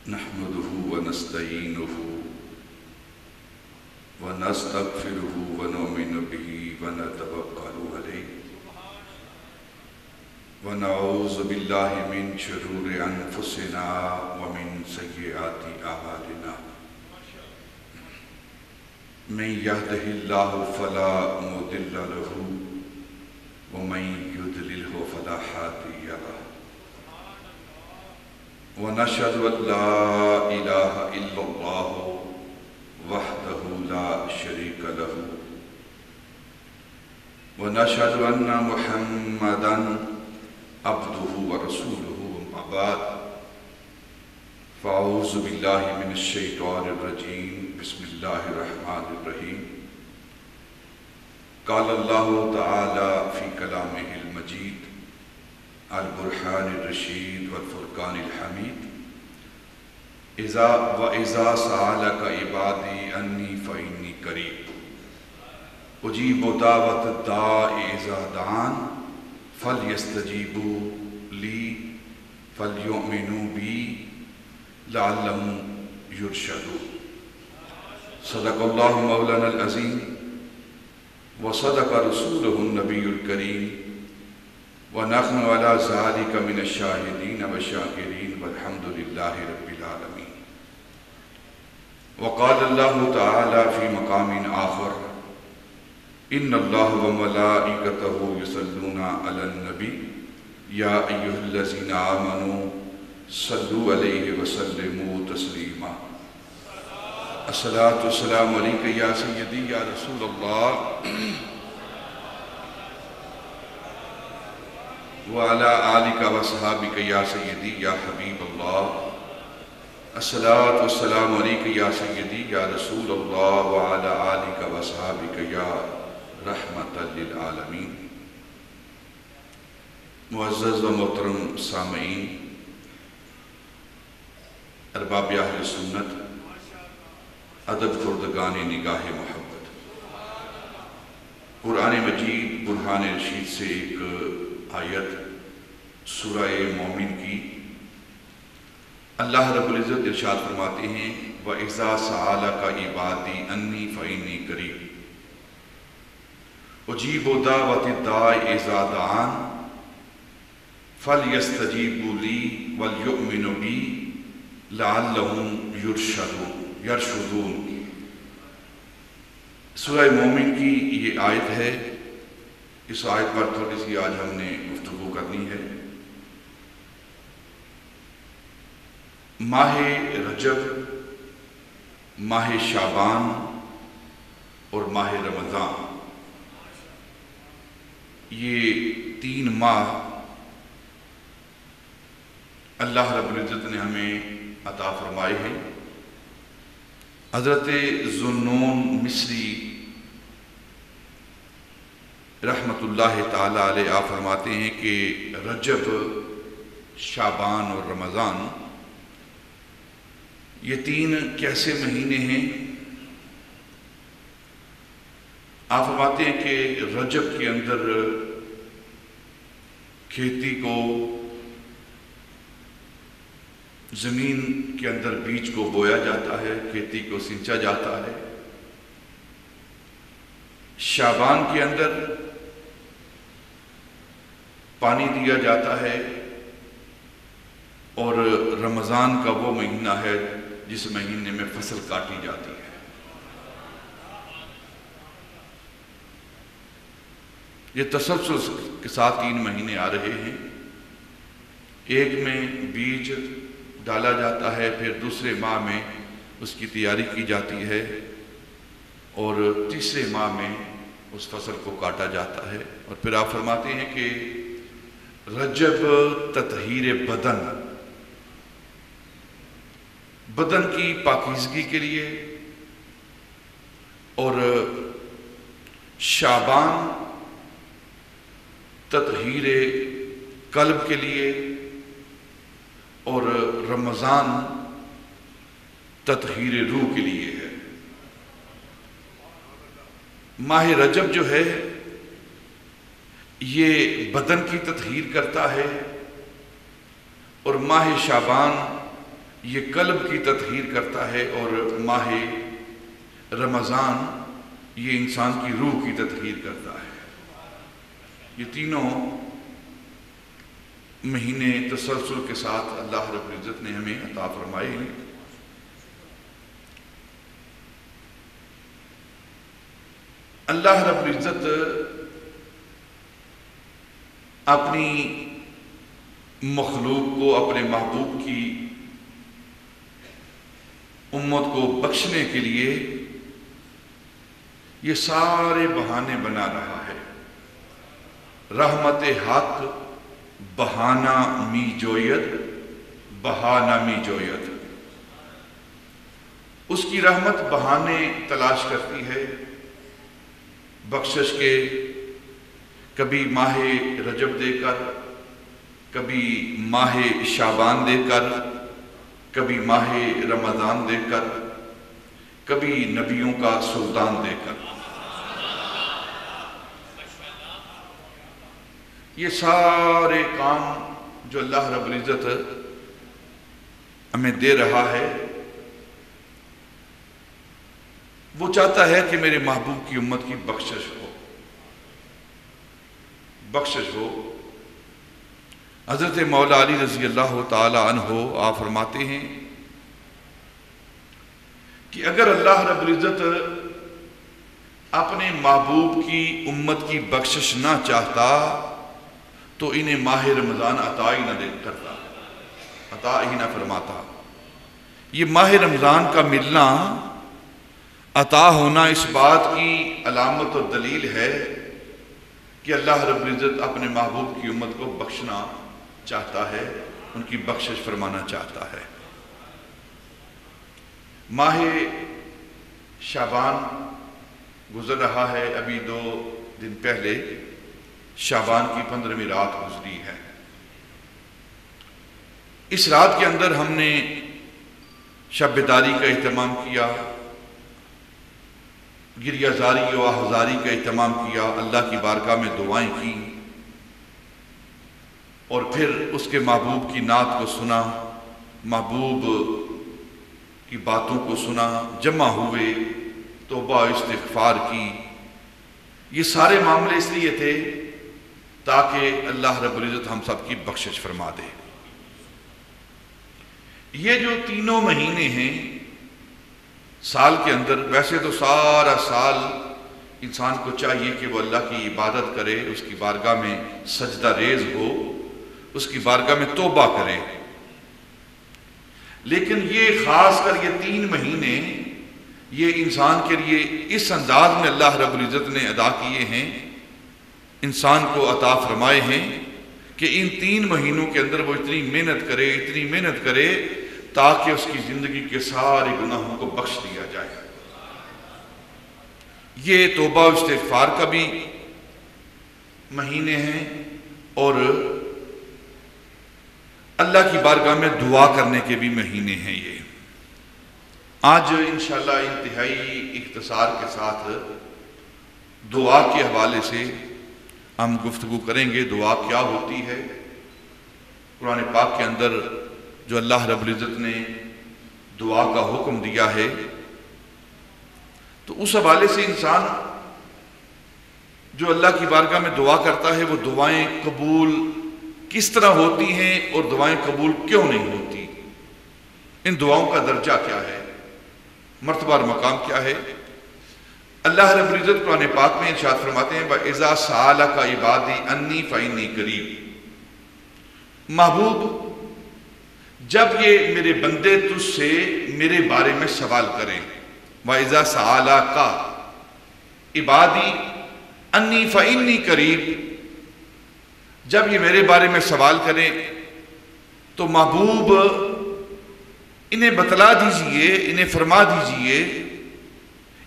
نحمده ونستعينه ونستغفره ونؤمن به ونتوكل عليه ونعوذ بالله من شرور أنفسنا ومن سيئات أعمالنا من يهده الله فلا مضل له ومن يضلله فلا هادي له ونشهد أن لا إله إلا الله وحده لا شريك له ونشهد أن محمدًا عبده ورسوله أما بعد فأعوذ بالله من الشيطان الرجيم بسم الله الرحمن الرحيم قال الله تعالى في كلامه المجيد البرهان الرشيد والفرقان الحميد وَإِذَا سَأَلَكَ عِبَادِي أَنِّي فَإِنِّي قَرِيبٌ أُجِيبُ دَعْوَةَ الدَّاعِ إِذَا دَعَانِ فَلْيَسْتَجِيبُوا لِي فَلْيُؤْمِنُوا بِي لَعَلَّهُمْ يُرْشَدُونَ صدق الله مولانا العظيم وصدق رسوله النبي الكريم ونحن على ذلك من الشاهدين والشاكرين والحمد لله رب العالمين وقال الله تعالى في مقام آخر إن الله وملائكته يصلون على النبي يا أيها الذين آمنوا صلوا عليه وسلموا تسليما الصلاة والسلام عليك يا سيدي يا رسول الله وعلى آلك وصحابك يا سيدي يا حبيب الله الصلاة والسلام عليك يا سيدي يا رسول الله وعلى آلك وصحابك يا رحمة للعالمين معزز و محترم سامعین، ارباب اہل سنت، ادب خردگان نگاہ محبت، قرآن مجید برہان رشید سے ایک آیت سورہ مومن کی اللہ رب العزت ارشاد فرماتے ہیں وَإِذَا سَأَلَكَ عِبَادِي أَنِّي فَإِنِّي قَرِيبٌ أُجِيبُ دَعْوَةَ الدَّاعِ إِذَا دَعَانِ فَلْيَسْتَجِيبُوا لِي وَلْيُؤْمِنُوا بِي لَعَلَّهُمْ يَرْشُدُونَ سورہ مومن کی یہ آیت ہے۔ اس آیت پر تھوڑی سی آج ہم نے گفتگو کرنی ہے۔ ماہ رجب، ماہ شعبان اور ماہ رمضان، یہ 3 ماہ اللہ رب العزت نے ہمیں عطا فرمائے ہیں۔ حضرت ذوالنون مصری رحمت اللہ تعالی علیہ آپ فرماتے ہیں کہ رجب، شعبان اور رمضان یہ 3 کیسے مہینے ہیں؟ آپ فرماتے ہیں کہ رجب کے اندر کھیتی کو، زمین کے اندر بیج کو بویا جاتا ہے، کھیتی کو سینچا جاتا ہے۔ شعبان کے اندر پانی دیا جاتا ہے، اور رمضان کا وہ مہینہ ہے جس مہینے میں فصل کاٹی جاتی ہے۔ یہ تسلسل کے ساتھ 3 مہینے آ رہے ہیں۔ ایک میں بیج ڈالا جاتا ہے، پھر دوسرے ماہ میں اس کی تیاری کی جاتی ہے، اور تیسرے ماہ میں اس فصل کو کاٹا جاتا ہے۔ اور پھر آپ فرماتے ہیں کہ رجب تطہیر بدن کی پاکیزگی کے لیے، اور شعبان تطہیر قلب کے لیے، اور رمضان تطہیر روح کے لیے ہے۔ ماہ رجب جو ہے یہ بدن کی تطہیر کرتا ہے، اور ماہ شعبان یہ قلب کی تطہیر کرتا ہے، اور ماہ رمضان یہ انسان کی روح کی تطہیر کرتا ہے۔ یہ تینوں مہینے تسلسل کے ساتھ اللہ رب العزت نے ہمیں عطا فرمائے ہیں۔ اللہ رب العزت اپنی مخلوق کو، اپنے محبوب کی امت کو بخشنے کے لیے یہ سارے بہانے بنا رہا ہے۔ رحمت حق بہانہ می جویت، بہانہ می جویت۔ اس کی رحمت بہانے تلاش کرتی ہے بخشش کے، کبھی ماہ رجب دے کر، کبھی ماہ شعبان دے کر، کبھی ماہ رمضان دے کر، کبھی نبیوں کا سلطان دے کر۔ یہ سارے کام جو اللہ رب العزت ہمیں دے رہا ہے، وہ چاہتا ہے کہ میرے محبوب کی امت کی بخشش ہو، بخشش ہو۔ حضرت مولا علی رضی اللہ تعالی عنہ آپ فرماتے ہیں کہ اگر اللہ رب العزت اپنے محبوب کی امت کی بخشش نہ چاہتا تو انہیں ماہ رمضان عطا ہی نہ کرتا، عطا ہی نہ فرماتا۔ یہ ماہ رمضان کا ملنا، عطا ہونا اس بات کی علامت اور دلیل ہے کہ اللہ رب العزت اپنے محبوب کی امت کو بخشنا چاہتا ہے، ان کی بخشش فرمانا چاہتا ہے۔ ماہ شعبان گزر رہا ہے، ابھی 2 دن پہلے شعبان کی 15ویں رات گزری ہے۔ اس رات کے اندر ہم نے شب بیداری کا اہتمام کیا، گریہ زاری و آہزاری کا اہتمام کیا، اللہ کی بارگاہ میں دعائیں کی، اور پھر اس کے محبوب کی نعت کو سنا، محبوب کی باتوں کو سنا، جمع ہوئے، توبہ استغفار کی۔ یہ سارے معاملے اس لیے تھے تاکہ اللہ رب العزت ہم سب کی بخشش فرما دے۔ یہ جو تینوں مہینے ہیں سال کے اندر، ویسے تو سارا سال انسان کو چاہیے کہ وہ اللہ کی عبادت کرے، اس کی بارگاہ میں سجدہ ریز ہو، اس کی بارگاہ میں توبہ کرے، لیکن یہ خاص کر یہ 3 مہینے یہ انسان کے لیے اس انداز میں اللہ رب العزت نے ادا کیے ہیں، انسان کو عطا فرمائے ہیں کہ ان 3 مہینوں کے اندر وہ اتنی محنت کرے، اتنی محنت کرے تاکہ اس کی زندگی کے سارے گناہوں کو بخش دیا جائے۔ یہ توبہ و استغفار کا بھی مہینے ہیں، اور اللہ کی بارگاہ میں دعا کرنے کے بھی مہینے ہیں۔ یہ آج انشاءاللہ انتہائی اختصار کے ساتھ دعا کے حوالے سے ہم گفتگو کریں گے۔ دعا کیا ہوتی ہے؟ قرآن پاک کے اندر جو اللہ رب العزت نے دعا کا حکم دیا ہے، تو اس حوالے سے انسان جو اللہ کی بارگاہ میں دعا کرتا ہے، وہ دعائیں قبول کس طرح ہوتی ہیں اور دعائیں قبول کیوں نہیں ہوتی، ان دعاؤں کا درجہ کیا ہے، مرتبہ اور مقام کیا ہے۔ اللہ رب العزت قرآن پاک میں ارشاد فرماتے ہیں وَإِذَا سَأَلَكَ عِبَادِي عَنِّي فَإِنِّي قَرِيبٌ۔ محبوب، جب یہ میرے بندے تجھ سے میرے بارے میں سوال کریں، وَإِذَا سَأَلَكَ عِبَادِي عَنِّي فَإِنِّي قَرِيبٌ، جب یہ میرے بارے میں سوال کریں تو محبوب انہیں بتلا دیجئے، انہیں فرما دیجئے،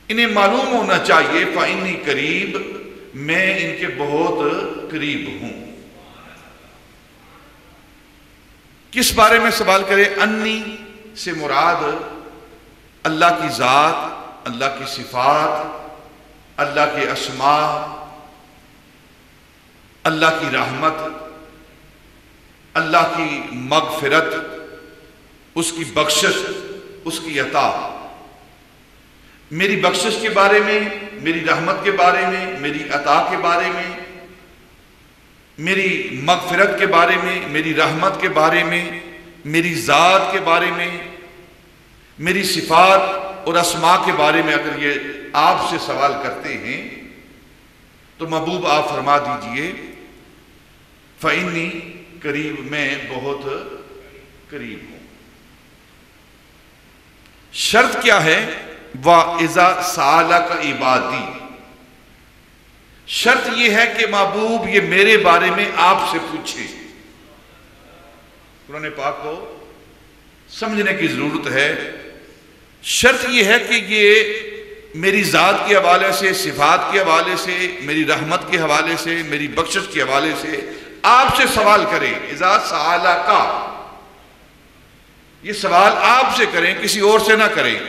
انہیں معلوم ہونا چاہیے فَإِنِّي قَرِيبٌ، میں ان کے بہت قریب ہوں۔ کس بارے میں سوال کرے؟ انی سے مراد اللہ کی ذات، اللہ کی صفات، اللہ کے اسماء، اللہ کی رحمت، اللہ کی مغفرت، اس کی بخشش، اس کی عطا، میری بخشش کے بارے میں، میری رحمت کے بارے میں، میری عطا کے بارے میں، میری مغفرت کے بارے میں، میری رحمت کے بارے میں، میری ذات کے بارے میں، میری صفات اور اسماء کے بارے میں اگر یہ آپ سے سوال کرتے ہیں تو محبوب آپ فرما دیجئے فَإِنِّي قریب، میں بہت قریب ہوں۔ شرط کیا ہے؟ وَإِذَا سَأَلَكَ عِبَادِي، شرط یہ ہے کہ محبوب یہ میرے بارے میں آپ سے پوچھے۔ قرآن پاک کو سمجھنے کی ضرورت ہے۔ شرط یہ ہے کہ یہ میری ذات کے حوالے سے، صفات کے حوالے سے، میری رحمت کے حوالے سے، میری بخشش کے حوالے سے آپ سے سوال کریں۔ اذا سألک، یہ سوال آپ سے کریں، کسی اور سے نہ کریں۔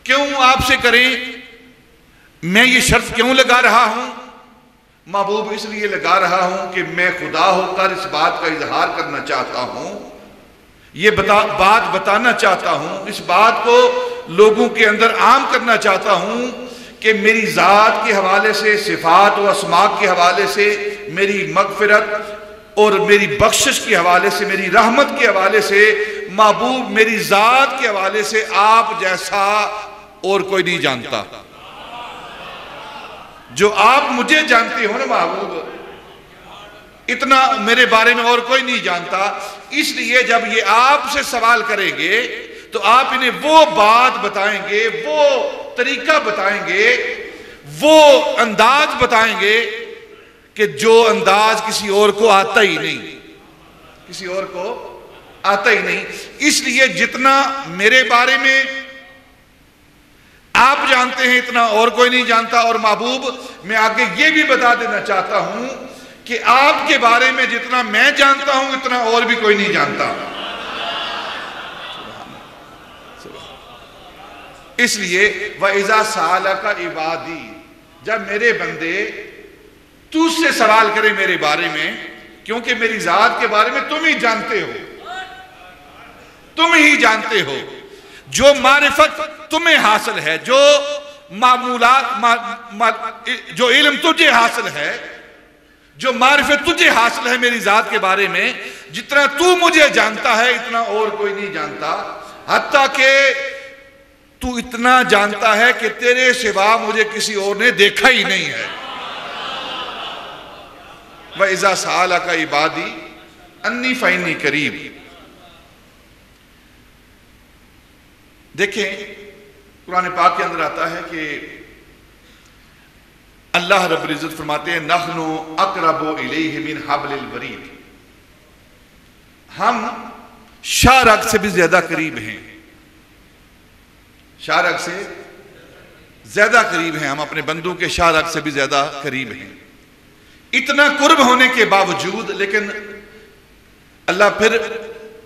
کیوں آپ سے کریں؟ میں یہ شرط کیوں لگا رہا ہوں؟ محبوب اس لیے لگا رہا ہوں کہ میں خدا ہو کر اس بات کا اظہار کرنا چاہتا ہوں، یہ بات بتانا چاہتا ہوں، اس بات کو لوگوں کے اندر عام کرنا چاہتا ہوں کہ میری ذات کے حوالے سے، صفات و اسماء کے حوالے سے، میری مغفرت اور میری بخشش کے حوالے سے، میری رحمت کے حوالے سے، محبوب میری ذات کے حوالے سے آپ جیسا اور کوئی نہیں جانتا۔ جو آپ مجھے جانتے ہو نا محبوب، اتنا میرے بارے میں اور کوئی نہیں جانتا۔ اس لیے جب یہ آپ سے سوال کریں گے تو آپ انہیں وہ بات بتائیں گے، وہ طریقہ بتائیں گے، وہ انداز بتائیں گے کہ جو انداز کسی اور کو آتا ہی نہیں، کسی اور کو آتا ہی نہیں۔ اس لیے جتنا میرے بارے میں آپ جانتے ہیں اتنا اور کوئی نہیں جانتا۔ اور محبوب میں آگے یہ بھی بتا دینا چاہتا ہوں کہ آپ کے بارے میں جتنا میں جانتا ہوں اتنا اور بھی کوئی نہیں جانتا۔ اس لیے وَإِذَا سَأَلَكَ عِبَادِي، جب میرے بندے تو سے سوال کرے میرے بارے میں، کیونکہ میری ذات کے بارے میں تم ہی جانتے ہو، تم ہی جانتے ہو، جو معرفت تمہیں حاصل ہے، جو معمولات، جو علم تجھے حاصل ہے، جو معرفت تجھے حاصل ہے میری ذات کے بارے میں، جتنا تو مجھے جانتا ہے اتنا اور کوئی نہیں جانتا، حتیٰ کہ تو اتنا جانتا ہے کہ تیرے سوا مجھے کسی اور نے دیکھا ہی نہیں ہے۔ وَإِذَا سَأَلَكَ عِبَادِي أَنِّي فَإِنِّي قَرِيبٌ۔ دیکھیں قرآن پاک کے اندر آتا ہے کہ اللہ رب العزت فرماتے ہیں نَحْنُ أَقْرَبُ إِلَيْهِ مِنْ حَبْلِ الْوَرِيدِ، ہم شاہ رگ سے بھی زیادہ قریب ہیں، شاہ رگ سے زیادہ قریب ہیں، ہم اپنے بندوں کے شاہ رگ سے بھی زیادہ قریب ہیں۔ اتنا قرب ہونے کے باوجود لیکن اللہ پھر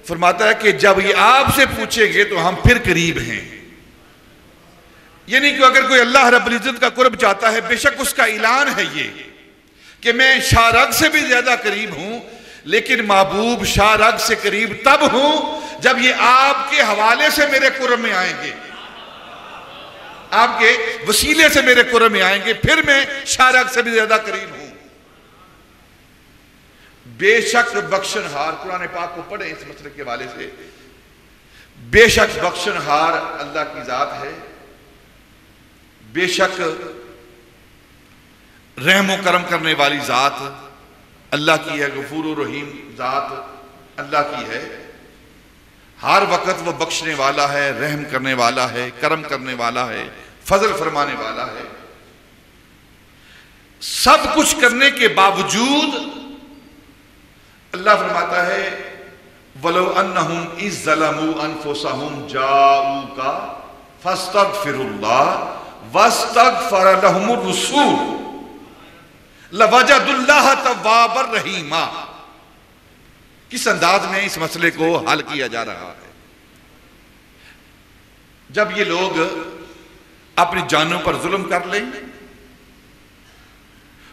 فرماتا ہے کہ جب یہ آپ سے پوچھیں گے تو ہم پھر قریب ہیں۔ یعنی کہ اگر کوئی اللہ رب العزت کا قرب چاہتا ہے، بے شک اس کا اعلان ہے یہ کہ میں شاہ رگ سے بھی زیادہ قریب ہوں، لیکن محبوب شاہ رگ سے قریب تب ہوں جب یہ آپ کے حوالے سے میرے قرب میں آئیں گے، آپ کے وسیلے سے میرے قرب میں آئیں گے، پھر میں شاہ رگ سے بھی زیادہ قریب ہوں۔ بے شک بخشنہار، قرآن پاک کو پڑھیں اس مسئلے کے حوالے سے، بے شک بخشنہار اللہ کی ذات ہے، بے شک رحم و کرم کرنے والی ذات اللہ کی ہے، غفور و رحیم ذات اللہ کی ہے، ہر وقت وہ بخشنے والا ہے، رحم کرنے والا ہے، کرم کرنے والا ہے، فضل فرمانے والا ہے۔ سب کچھ کرنے کے باوجود اللہ فرماتا ہے وَلَوْ أَنَّهُمْ إِذْ ظَلَمُوا أَنفُسَهُمْ جَاءُوكَ فَاسْتَغْفِرُوا اللَّهَ وَاسْتَغْفَرَ لَهُمُ الرَّسُولُ لَوَجَدُوا اللَّهَ تَوَّابًا رَحِيمًا۔ کس انداز میں اس مسئلے کو حل کیا جا رہا ہے؟ جب یہ لوگ اپنی جانوں پر ظلم کر لیں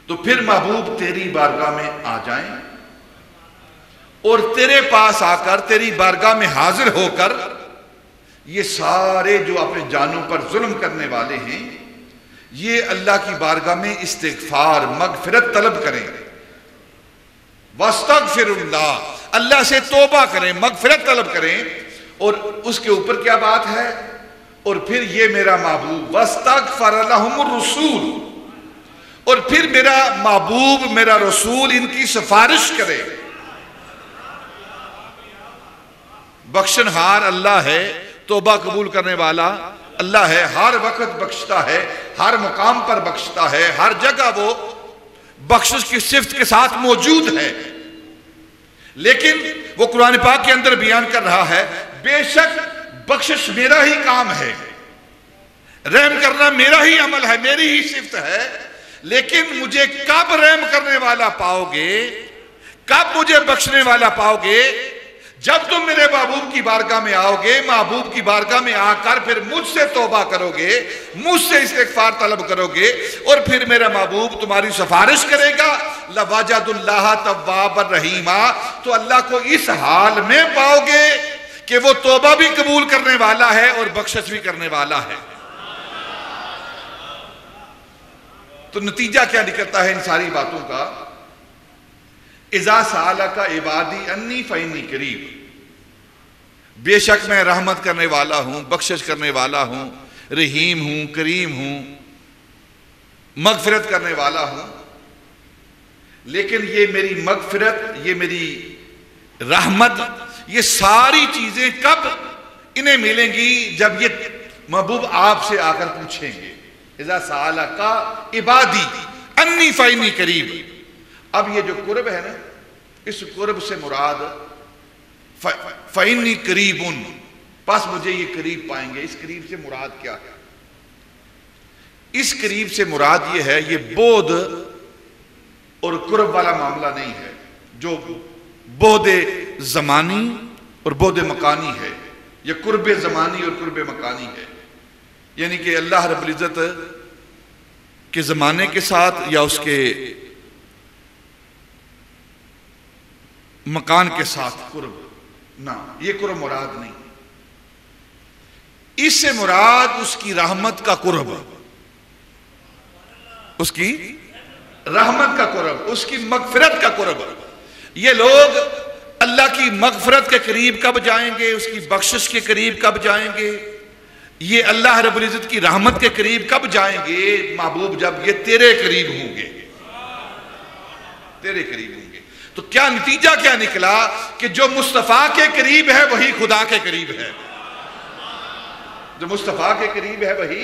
تو پھر محبوب تیری بارگاہ میں آ جائیں اور تیرے پاس آ کر تیری بارگاہ میں حاضر ہو کر یہ سارے جو اپنے جانوں پر ظلم کرنے والے ہیں یہ اللہ کی بارگاہ میں استغفار مغفرت طلب کریں، واستغفر اللہ، اللہ سے توبہ کریں، مغفرت طلب کریں. اور اس کے اوپر کیا بات ہے؟ اور پھر یہ میرا محبوب واستغفر لہم الرسول، اور پھر میرا محبوب میرا رسول ان کی سفارش کرے. بخشن ہار اللہ ہے، توبہ قبول کرنے والا اللہ ہے، ہر وقت بخشتا ہے، ہر مقام پر بخشتا ہے، ہر جگہ وہ بخشش کی صفت کے ساتھ موجود ہے. لیکن وہ قرآن پاک کے اندر بیان کر رہا ہے بے شک بخشش میرا ہی کام ہے، رحم کرنا میرا ہی عمل ہے، میری ہی صفت ہے، لیکن مجھے کب رحم کرنے والا پاؤ گے، کب مجھے بخشنے والا پاؤ گے؟ جب تم میرے محبوب کی بارگاہ میں آؤ گے، محبوب کی بارگاہ میں آ کر پھر مجھ سے توبہ کرو گے، مجھ سے استغفار طلب کرو گے، اور پھر میرا محبوب تمہاری سفارش کرے گا. لَوَجَدُ اللَّهَ تَوَّابًا رَحِيمًا، تو اللہ کو اس حال میں پاؤ گے کہ وہ توبہ بھی قبول کرنے والا ہے اور بخشش بھی کرنے والا ہے. تو نتیجہ کیا نکلتا ہے ان ساری باتوں کا؟ اذا سالک عبادی انی فانی قریب، بے شک میں رحمت کرنے والا ہوں، بخشش کرنے والا ہوں، رحیم ہوں، کریم ہوں، مغفرت کرنے والا ہوں. لیکن یہ میری مغفرت، یہ میری رحمت، یہ ساری چیزیں کب انہیں ملیں گی؟ جب یہ محبوب آپ سے آ کر پوچھیں گے اذا سالک عبادی انی فانی قریب. اب یہ جو قرب ہے نا، اس قرب سے مراد فَإِنِّي قَرِيبٌ، پس مجھے یہ قریب پائیں گے. اس قریب سے مراد کیا ہے؟ اس قریب سے مراد یہ ہے، یہ بعد اور قرب والا معاملہ نہیں ہے جو بعد زمانی اور بعد مکانی ہے. یہ قرب زمانی اور قرب مکانی ہے، یعنی کہ اللہ رب العزت کے زمانے کے ساتھ یا اس کے مکان کے ساتھ قرب، نہ، یہ قرب مراد نہیں. اس سے مراد اس کی رحمت کا قرب، اس کی رحمت کا قرب، اس کی مغفرت کا قرب. یہ لوگ اللہ کی مغفرت کے قریب کب جائیں گے، اس کی بخشش کے قریب کب جائیں گے، یہ اللہ رب العزت کی رحمت کے قریب کب جائیں گے محبوب؟ جب یہ تیرے قریب ہوں گے، تیرے قریب ہوں گے. تو کیا نتیجہ کیا نکلا کہ جو مصطفیٰ کے قریب ہے وہی خدا کے قریب ہے. جو مصطفیٰ کے قریب ہے وہی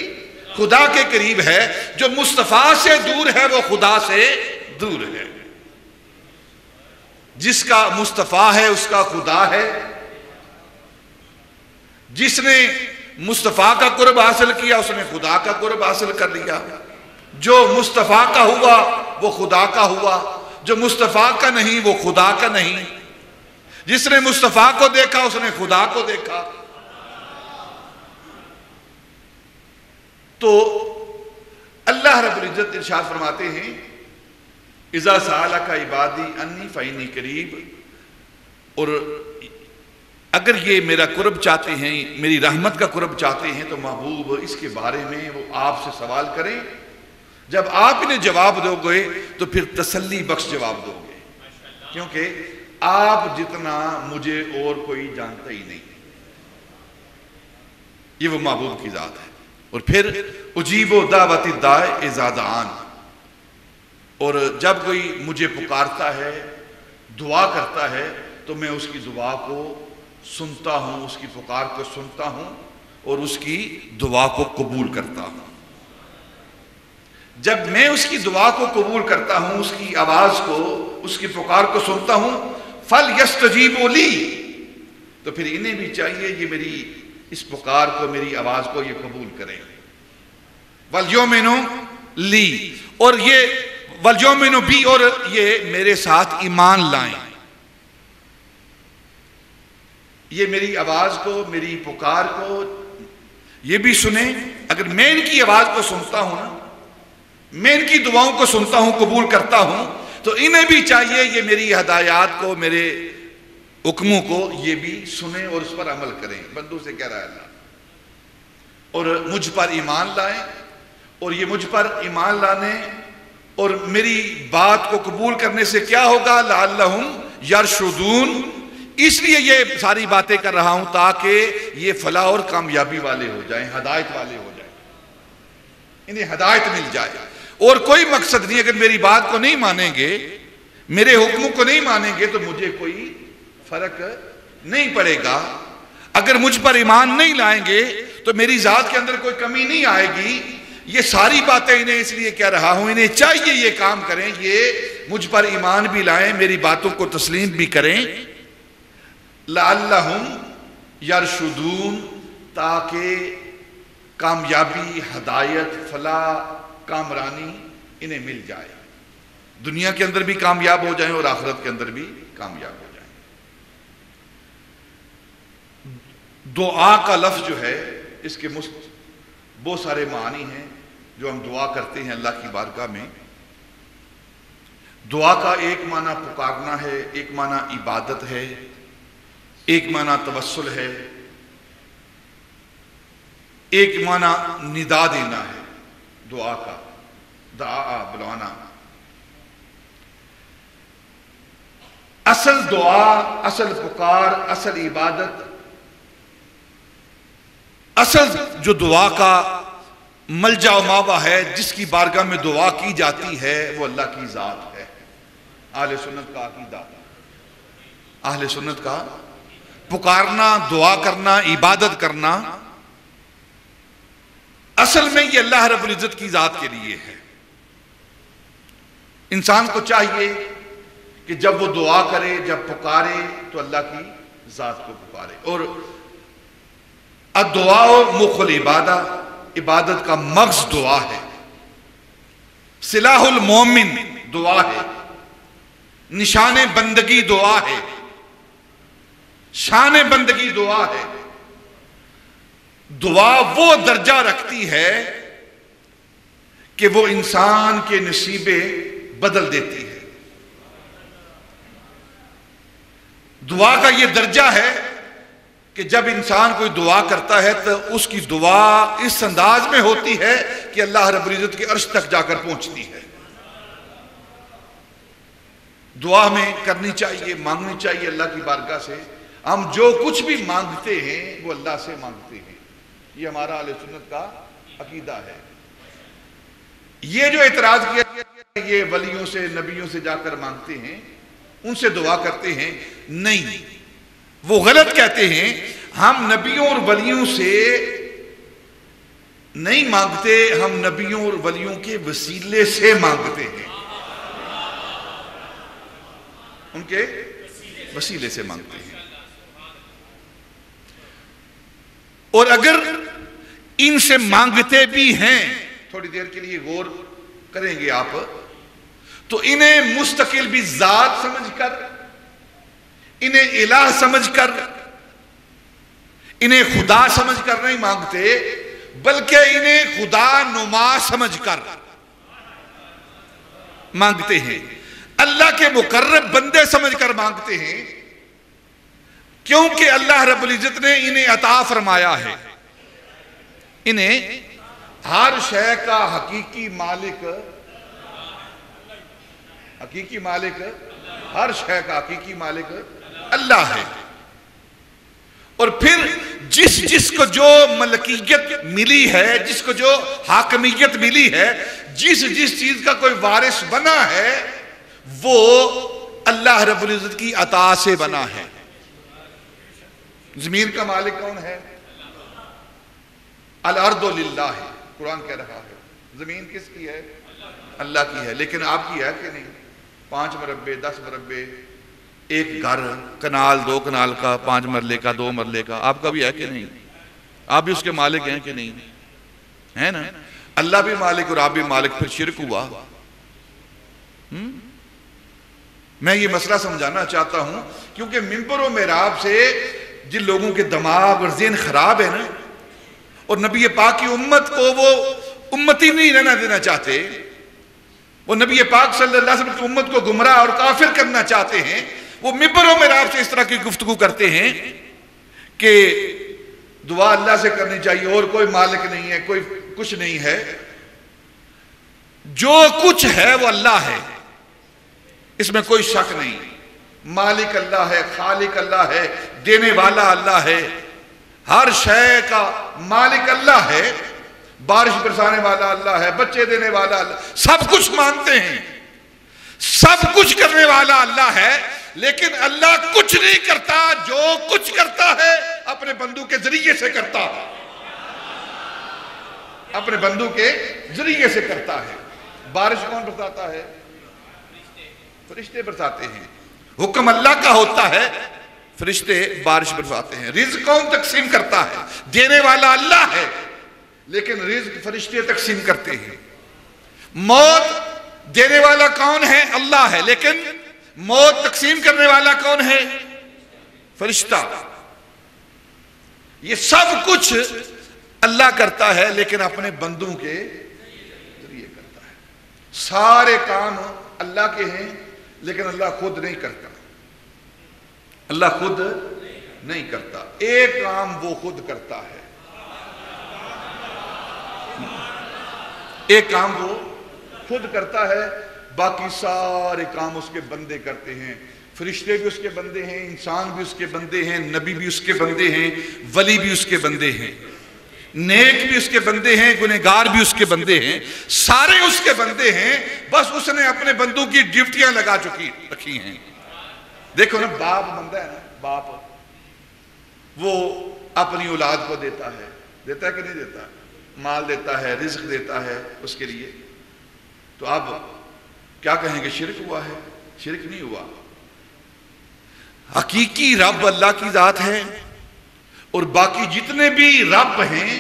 خدا کے قریب ہے. جو مصطفیٰ سے دور ہے وہ خدا سے دور ہے. جس کا مصطفیٰ ہے اس کا خدا ہے. جس نے مصطفیٰ کا قرب حاصل کیا اس نے خدا کا قرب حاصل کر لیا. جو مصطفیٰ کا ہوا وہ خدا کا ہوا، جو مصطفیٰ کا نہیں وہ خدا کا نہیں. جس نے مصطفیٰ کو دیکھا اس نے خدا کو دیکھا. تو اللہ رب العزت ارشاد فرماتے ہیں اذا سالک عبادی انی فانی قریب، اور اگر یہ میرا قرب چاہتے ہیں، میری رحمت کا قرب چاہتے ہیں تو محبوب اس کے بارے میں وہ آپ سے سوال کریں. جب آپ انہیں جواب دو گے تو پھر تسلی بخش جواب دو گے، کیونکہ آپ جتنا مجھے اور کوئی جانتا ہی نہیں. یہ وہ محبوب کی ذات ہے. اور پھر اجیب دعوت الداع اذا دعان، اور جب کوئی مجھے پکارتا ہے، دعا کرتا ہے تو میں اس کی دعا کو سنتا ہوں، اس کی پکار کو سنتا ہوں اور اس کی دعا کو قبول کرتا ہوں. جب میں اس کی دعا کو قبول کرتا ہوں، اس کی آواز کو، اس کی پکار کو سنتا ہوں، فَلْيَسْتَجِيبُوا لِي، تو پھر انہیں بھی چاہیے یہ میری اس پکار کو، میری آواز کو یہ قبول کریں. وَلْيُؤْمِنُوا لِي، اور یہ وَلْيُؤْمِنُوا بِي، اور یہ میرے ساتھ ایمان لائیں. یہ میری آواز کو، میری پکار کو یہ بھی سنیں. اگر میں ان کی آواز کو سنتا ہوں نا، میں ان کی دعاؤں کو سنتا ہوں، قبول کرتا ہوں، تو انہیں بھی چاہیے یہ میری ہدایات کو، میرے حکموں کو یہ بھی سنیں اور اس پر عمل کریں. بندوں سے کہہ رہا ہے اللہ. اور مجھ پر ایمان لائیں, اور یہ مجھ پر ایمان لانے اور میری بات کو قبول کرنے سے کیا ہوگا؟ لعلہم یرشدون. اس لیے یہ ساری باتیں کر رہا ہوں تاکہ یہ فلاح اور کامیابی والے ہو جائیں, ہدایت والے ہو جائیں, انہیں ہدایت مل جائے. اور کوئی مقصد نہیں. اگر میری بات کو نہیں مانیں گے, میرے حکموں کو نہیں مانیں گے, تو مجھے کوئی فرق نہیں پڑے گا. اگر مجھ پر ایمان نہیں لائیں گے تو میری ذات کے اندر کوئی کمی نہیں آئے گی. یہ ساری باتیں انہیں اس لیے کہہ رہا ہوں, انہیں چاہیے یہ کام کریں, یہ مجھ پر ایمان بھی لائیں, میری باتوں کو تسلیم بھی کریں. لعلہم یرشدون, تاکہ کامیابی, ہدایت, فلاح, کامرانی انہیں مل جائے. دنیا کے اندر بھی کامیاب ہو جائیں اور آخرت کے اندر بھی کامیاب ہو جائیں. دعا کا لفظ جو ہے اس کے بہت سارے معنی ہیں جو ہم دعا کرتے ہیں اللہ کی بارگاہ میں. دعا کا ایک معنی پکارنا ہے, ایک معنی عبادت ہے, ایک معنی توسل ہے, ایک معنی ندا دینا ہے. دعا کا دعا بلانا. اصل دعا, اصل پکار, اصل عبادت, اصل جو دعا کا ملجا و ماوا ہے, جس کی بارگاہ میں دعا کی جاتی ہے, وہ اللہ کی ذات ہے. اہل سنت کا عقیدہ, اہل سنت کا پکارنا, دعا کرنا, عبادت کرنا, اصل میں یہ اللہ رب العزت کی ذات کے لیے ہے. انسان کو چاہیے کہ جب وہ دعا کرے, جب پکارے, تو اللہ کی ذات کو پکارے. اور الدعاء مخ العبادہ, عبادت کا مغز دعا ہے. سلاح المومن دعا ہے, نشان بندگی دعا ہے, شان بندگی دعا ہے. دعا وہ درجہ رکھتی ہے کہ وہ انسان کے نصیبے بدل دیتی ہے. دعا کا یہ درجہ ہے کہ جب انسان کوئی دعا کرتا ہے تو اس کی دعا اس انداز میں ہوتی ہے کہ اللہ رب العزت کے عرش تک جا کر پہنچتی ہے. دعا ہمیں کرنی چاہیے, مانگنی چاہیے اللہ کی بارگاہ سے. ہم جو کچھ بھی مانگتے ہیں وہ اللہ سے مانگتے ہیں. یہ ہمارا اہل سنت کا عقیدہ ہے. یہ جو اعتراض کیا کہ یہ ولیوں سے, نبیوں سے جا کر مانگتے ہیں, ان سے دعا کرتے ہیں, نہیں, وہ غلط کہتے ہیں. ہم نبیوں اور ولیوں سے نہیں مانگتے, ہم نبیوں اور ولیوں کے وسیلے سے مانگتے ہیں, ان کے وسیلے سے مانگتے ہیں. اور اگر ان سے مانگتے بھی ہیں, تھوڑی دیر کے لیے غور کریں گے آپ, تو انہیں مستقل بھی ذات سمجھ کر, انہیں الہ سمجھ کر, انہیں خدا سمجھ کر نہیں مانگتے, بلکہ انہیں خدا نما سمجھ کر مانگتے ہیں. اللہ کے مقرب بندے سمجھ کر مانگتے ہیں, کیونکہ اللہ رب العزت نے انہیں عطا فرمایا ہے. انہیں ہر شے کا حقیقی مالک, حقیقی مالک, ہر شے کا حقیقی مالک اللہ ہے. اور پھر جس کو جو ملکیت ملی ہے, جس کو جو حاکمیت ملی ہے, جس چیز کا کوئی وارث بنا ہے, وہ اللہ رب العزت کی عطا سے بنا ہے. زمین کا مالک کون ہے؟ الارض للہ, قرآن کہہ رہا ہے. زمین کس کی ہے؟ اللہ کی ہے. لیکن آپ کی ہے کہ نہیں؟ 5 مربع, 10 مربع, ایک گھر, کنال, 2 کنال کا, 5 مرلے کا, 2 مرلے کا, آپ کا بھی ہے کہ نہیں؟ آپ بھی اس کے مالک ہیں کہ نہیں؟ ہے نا. اللہ بھی مالک اور آپ بھی مالک, پھر شرک ہوا. میں یہ مسئلہ سمجھانا چاہتا ہوں کیونکہ منبر و محراب سے جن لوگوں کے دماغ اور ذہن خراب ہے نا, اور نبی پاک کی امت کو وہ امتی نہیں رہنا دینا چاہتے, وہ نبی پاک صلی اللہ علیہ وسلم کی امت کو گمراہ اور کافر کرنا چاہتے ہیں, وہ ممبروں میں آپ سے اس طرح کی گفتگو کرتے ہیں کہ دعا اللہ سے کرنی چاہیے، اور کوئی مالک نہیں ہے، کوئی کچھ نہیں ہے، جو کچھ ہے وہ اللہ ہے، اس میں کوئی شک نہیں، مالک اللہ ہے، خالق اللہ ہے، دینے والا اللہ ہے، ہر شے کا مالک اللہ ہے، بارش برسانے والا اللہ ہے، بچے دینے والا اللہ، سب کچھ مانتے ہیں، سب کچھ کرنے والا اللہ ہے، لیکن اللہ کچھ نہیں کرتا، جو کچھ کرتا ہے اپنے بندوں کے ذریعے سے کرتا ہے، اپنے بندوں کے ذریعے سے کرتا ہے۔ بارش کون برساتا ہے؟ فرشتے برساتے ہیں، حکم اللہ کا ہوتا ہے، فرشتے بارش برساتے ہیں۔ رزق کون تقسیم کرتا ہے؟ دینے والا اللہ ہے، لیکن رزق فرشتے تقسیم کرتے ہیں۔ موت دینے والا کون ہے؟ اللہ ہے، لیکن موت تقسیم کرنے والا کون ہے؟ فرشتہ۔ یہ سب کچھ اللہ کرتا ہے، لیکن اپنے بندوں کے ذریعے کرتا ہے۔ سارے کام اللہ کے ہیں، لیکن اللہ خود نہیں کرتا، اللہ خود نہیں کرتا، ایک کام وہ خود کرتا ہے، ایک کام وہ خود کرتا ہے، باقی سارے کام اس کے بندے کرتے ہیں۔ فرشتے بھی اس کے بندے ہیں، انسان بھی اس کے بندے ہیں، نبی بھی اس کے بندے ہیں، ولی بھی اس کے بندے ہیں، نیک بھی اس کے بندے ہیں، گنہگار بھی اس کے بندے ہیں، سارے اس کے بندے ہیں، بس اس نے اپنے بندوں کی ڈیوٹیاں لگا رکھی ہیں۔ دیکھو نا، باپ بندہ ہے نا، باپ وہ اپنی اولاد کو دیتا ہے کہ نہیں دیتا؟ مال دیتا ہے، رزق دیتا ہے اس کے لیے، تو اب کیا کہیں گے؟ شرک ہوا ہے؟ شرک نہیں ہوا۔ حقیقی رب اللہ کی ذات ہے، اور باقی جتنے بھی رب ہیں،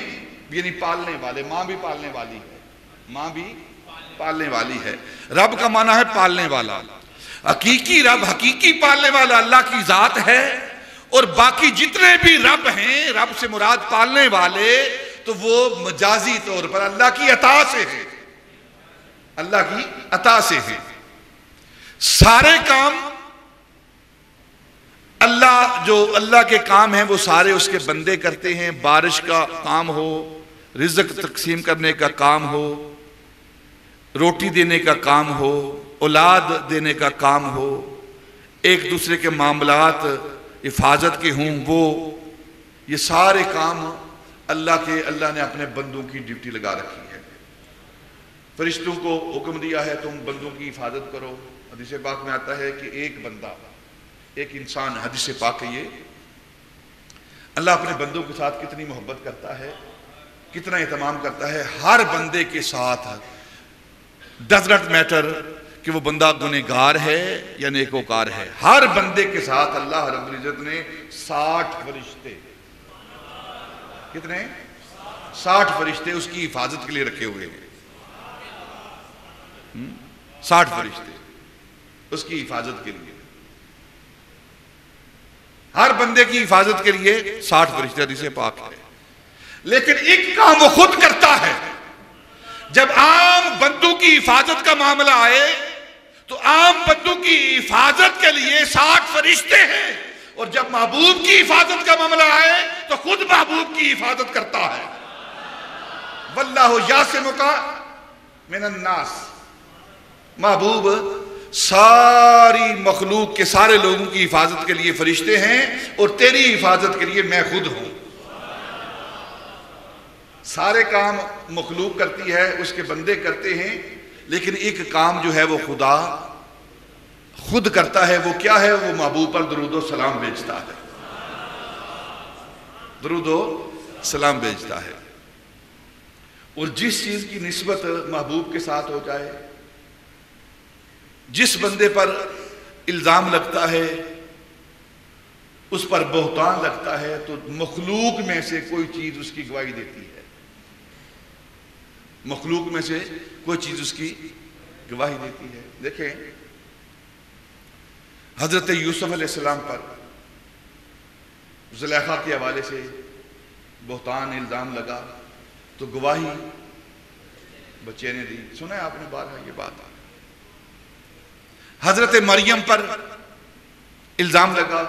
یعنی پالنے والے، ماں بھی پالنے والی ہے، ماں بھی پالنے والی ہے، رب کا معنی ہے پالنے والا۔ حقیقی رب، حقیقی پالنے والا اللہ کی ذات ہے، اور باقی جتنے بھی رب ہیں، رب سے مراد پالنے والے، تو وہ مجازی طور پر اللہ کی عطا سے ہے، اللہ کی عطا سے ہے۔ سارے کام اللہ، جو اللہ کے کام ہیں وہ سارے اس کے بندے کرتے ہیں۔ بارش کا کام ہو، رزق تقسیم کرنے کا کام ہو، روٹی دینے کا کام ہو، اولاد دینے کا کام ہو، ایک دوسرے کے معاملات حفاظت کے ہوں، وہ یہ سارے کام اللہ نے اپنے بندوں کی ڈیوٹی لگا رکھی ہے۔ فرشتوں کو حکم دیا ہے تم بندوں کی حفاظت کرو۔ حدیث پاک میں آتا ہے کہ ایک بندہ، ایک انسان، حدیث پاک ہے یہ، اللہ اپنے بندوں کے ساتھ کتنی محبت کرتا ہے، کتنا اہتمام کرتا ہے۔ ہر بندے کے ساتھ ڈز ناٹ میٹر کہ وہ بندہ گنہگار ہے یا نیکوکار ہے، ہر بندے کے ساتھ اللہ رب العزت نے 60 فرشتے، کتنے؟ 60 فرشتے اس کی حفاظت کے لیے رکھے ہوئے ہیں۔ 60 فرشتے اس کی حفاظت کے لیے، ہر بندے کی حفاظت کے لیے 60 فرشتے، حدیث پاک ہے۔ لیکن ایک کام وہ خود کرتا ہے۔ جب عام بندوں کی حفاظت کا معاملہ آئے تو عام بندوں کی حفاظت کے لیے 60 فرشتے ہیں، اور جب محبوب کی حفاظت کا معاملہ آئے تو خود محبوب کی حفاظت کرتا ہے۔ واللہ یعصمک من الناس، محبوب ساری مخلوق کے سارے لوگوں کی حفاظت کے لیے فرشتے ہیں، اور تیری حفاظت کے لیے میں خود ہوں۔ سارے کام مخلوق کرتی ہے، اس کے بندے کرتے ہیں، لیکن ایک کام جو ہے وہ خدا خود کرتا ہے۔ وہ کیا ہے؟ وہ محبوب پر درود و سلام بھیجتا ہے، درود و سلام بھیجتا ہے۔ اور جس چیز کی نسبت محبوب کے ساتھ ہو جائے، جس بندے پر الزام لگتا ہے، اس پر بہتان لگتا ہے، تو مخلوق میں سے کوئی چیز اس کی گواہی دیتی ہے، مخلوق میں سے کوئی چیز اس کی گواہی دیتی ہے۔ دیکھیں حضرت یوسف علیہ السلام پر زلیخا کے حوالے سے بہتان الزام لگا تو گواہی بچے نے دی، سنا ہے آپ نے بارہا یہ بات۔ حضرت مریم پر الزام لگا،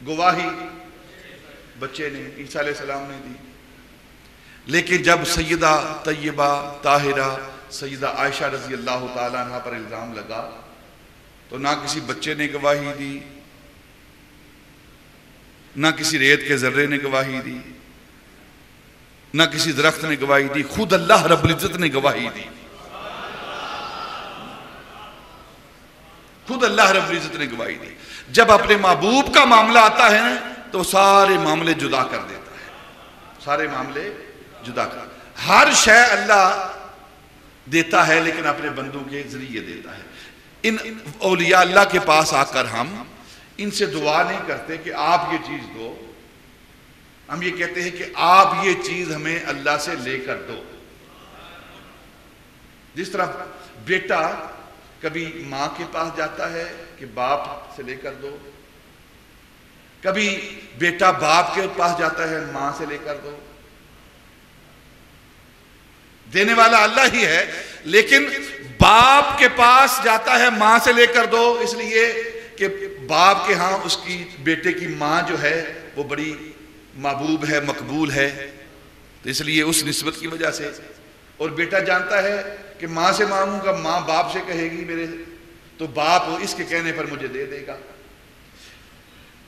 گواہی بچے نے، عیسیٰ علیہ السلام نے دی. لیکن جب سیدہ طیبہ طاہرہ سیدہ عائشہ رضی اللہ تعالیٰ عنہ پر الزام لگا تو نہ کسی بچے نے گواہی دی، نہ کسی ریت کے ذرے نے گواہی دی، نہ کسی درخت نے گواہی دی، خود اللہ رب العزت نے گواہی دی. خود اللہ رب العزت نے گواہی دی. جب اپنے محبوب کا معاملہ آتا ہے نا تو سارے معاملے جدا کر دیتا ہے. سارے معاملے جدا کر، ہر شے اللہ دیتا ہے لیکن اپنے بندوں کے ذریعے دیتا ہے. ان اولیاء اللہ کے پاس آ کر ہم ان سے دعا نہیں کرتے کہ آپ یہ چیز دو، ہم یہ کہتے ہیں کہ آپ یہ چیز ہمیں اللہ سے لے کر دو. جس طرح بیٹا کبھی ماں کے پاس جاتا ہے کہ باپ سے لے کر دو، کبھی بیٹا باپ کے پاس جاتا ہے ماں سے لے کر دو. دینے والا اللہ ہی ہے لیکن باپ کے پاس جاتا ہے ماں سے لے کر دو، اس لیے کہ باپ کے ہاں اس کی بیٹے کی ماں جو ہے وہ بڑی محبوب ہے، مقبول ہے، تو اس لیے اس نسبت کی وجہ سے. اور بیٹا جانتا ہے کہ ماں سے مانگوں گا، ماں باپ سے کہے گی میرے، تو باپ اس کے کہنے پر مجھے دے دے گا.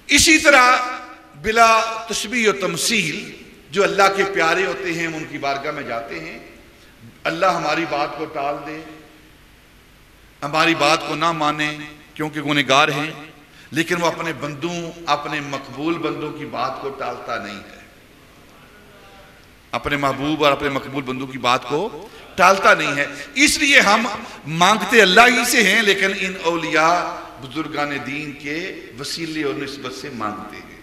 اسی طرح بلا تشبیہ و تمثیل جو اللہ کے پیارے ہوتے ہیں ان کی بارگاہ میں جاتے ہیں، اللہ ہماری بات کو ٹال دے، ہماری بات کو نہ مانے کیونکہ گنہگار ہیں، لیکن وہ اپنے بندوں، اپنے مقبول بندوں کی بات کو ٹالتا نہیں ہے. اپنے محبوب اور اپنے مقبول بندوں کی بات کو ٹالتا نہیں ہے. اس لیے ہم مانگتے اللہ ہی سے ہیں لیکن ان اولیاء بزرگان دین کے وسیلے اور نسبت سے مانگتے ہیں.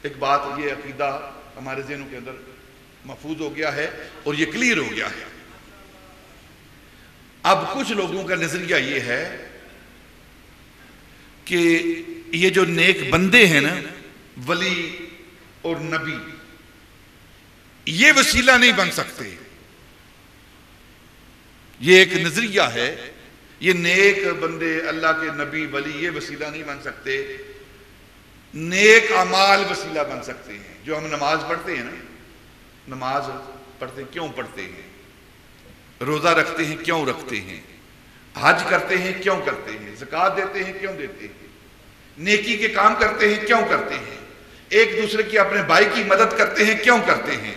ایک بات یہ عقیدہ ہمارے ذہنوں کے اندر محفوظ ہو گیا ہے اور یہ کلیئر ہو گیا ہے. اب کچھ لوگوں کا نظریہ یہ ہے کہ یہ جو نیک بندے ہیں نا، ولی اور نبی، یہ وسیلہ نہیں بن سکتے. یہ ایک نظریہ ہے، یہ نیک بندے، اللہ کے نبی، ولی، یہ وسیلہ نہیں بن سکتے. نیک اعمال وسیلہ بن سکتے ہیں. جو ہم نماز پڑھتے ہیں نا، نماز پڑھتے کیوں پڑھتے ہیں؟ روزہ رکھتے ہیں کیوں رکھتے ہیں؟ حج کرتے ہیں کیوں کرتے ہیں؟ زکوٰۃ دیتے ہیں کیوں دیتے ہیں؟ نیکی کے کام کرتے ہیں کیوں کرتے ہیں؟ ایک دوسرے کی، اپنے بھائی کی مدد کرتے ہیں کیوں کرتے ہیں؟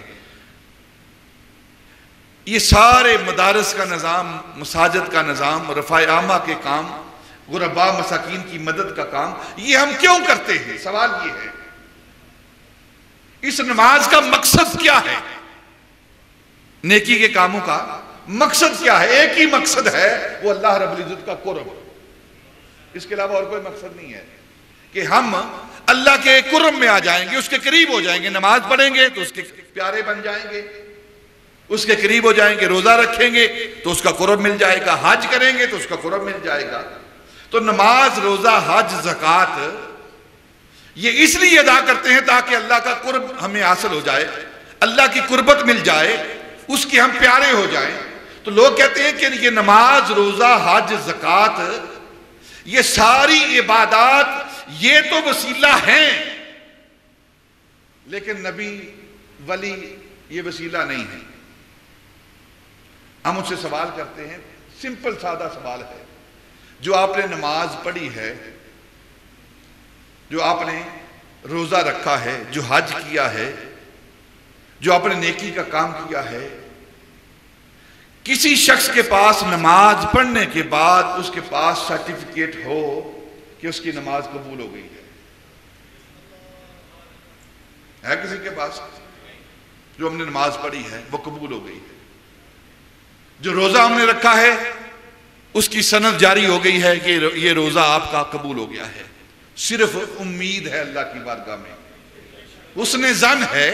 یہ سارے مدارس کا نظام، مساجد کا نظام، رفع عامہ کے کام، غرباء مساکین کی مدد کا کام، یہ ہم کیوں کرتے ہیں؟ سوال یہ ہے اس نماز کا مقصد کیا ہے؟ نیکی کے کاموں کا مقصد کیا ہے؟ ایک ہی مقصد ہے، وہ اللہ رب العزت کا قرب. اس کے علاوہ اور کوئی مقصد نہیں ہے کہ ہم اللہ کے قرب میں آ جائیں گے، اس کے قریب ہو جائیں گے. نماز پڑھیں گے تو اس کے پیارے بن جائیں گے، اس کے قریب ہو جائیں گے. روزہ رکھیں گے تو اس کا قرب مل جائے گا. حج کریں گے تو اس کا قرب مل جائے گا. تو نماز، روزہ، حج، زکوٰۃ یہ اس لیے ادا کرتے ہیں تاکہ اللہ کا قرب ہمیں حاصل ہو جائے، اللہ کی قربت مل جائے، اس کے ہم پیارے ہو جائیں. تو لوگ کہتے ہیں کہ یہ نماز، روزہ، حج، زکوٰۃ، یہ ساری عبادات یہ تو وسیلہ ہیں لیکن نبی، ولی یہ وسیلہ نہیں ہے. ہم ان سے سوال کرتے ہیں، سمپل سادہ سوال ہے، جو آپ نے نماز پڑھی ہے، جو آپ نے روزہ رکھا ہے، جو حج کیا ہے، جو آپ نے نیکی کا کام کیا ہے، کسی شخص کے پاس نماز پڑھنے کے بعد اس کے پاس سرٹیفکیٹ ہو کہ اس کی نماز قبول ہو گئی ہے کسی کے پاس؟ جو ہم نے نماز پڑھی ہے وہ قبول ہو گئی ہے. جو روزہ ہم نے رکھا ہے اس کی سند جاری ہو گئی ہے کہ یہ روزہ آپ کا قبول ہو گیا ہے. صرف امید ہے اللہ کی بارگاہ میں، حسن ظن ہے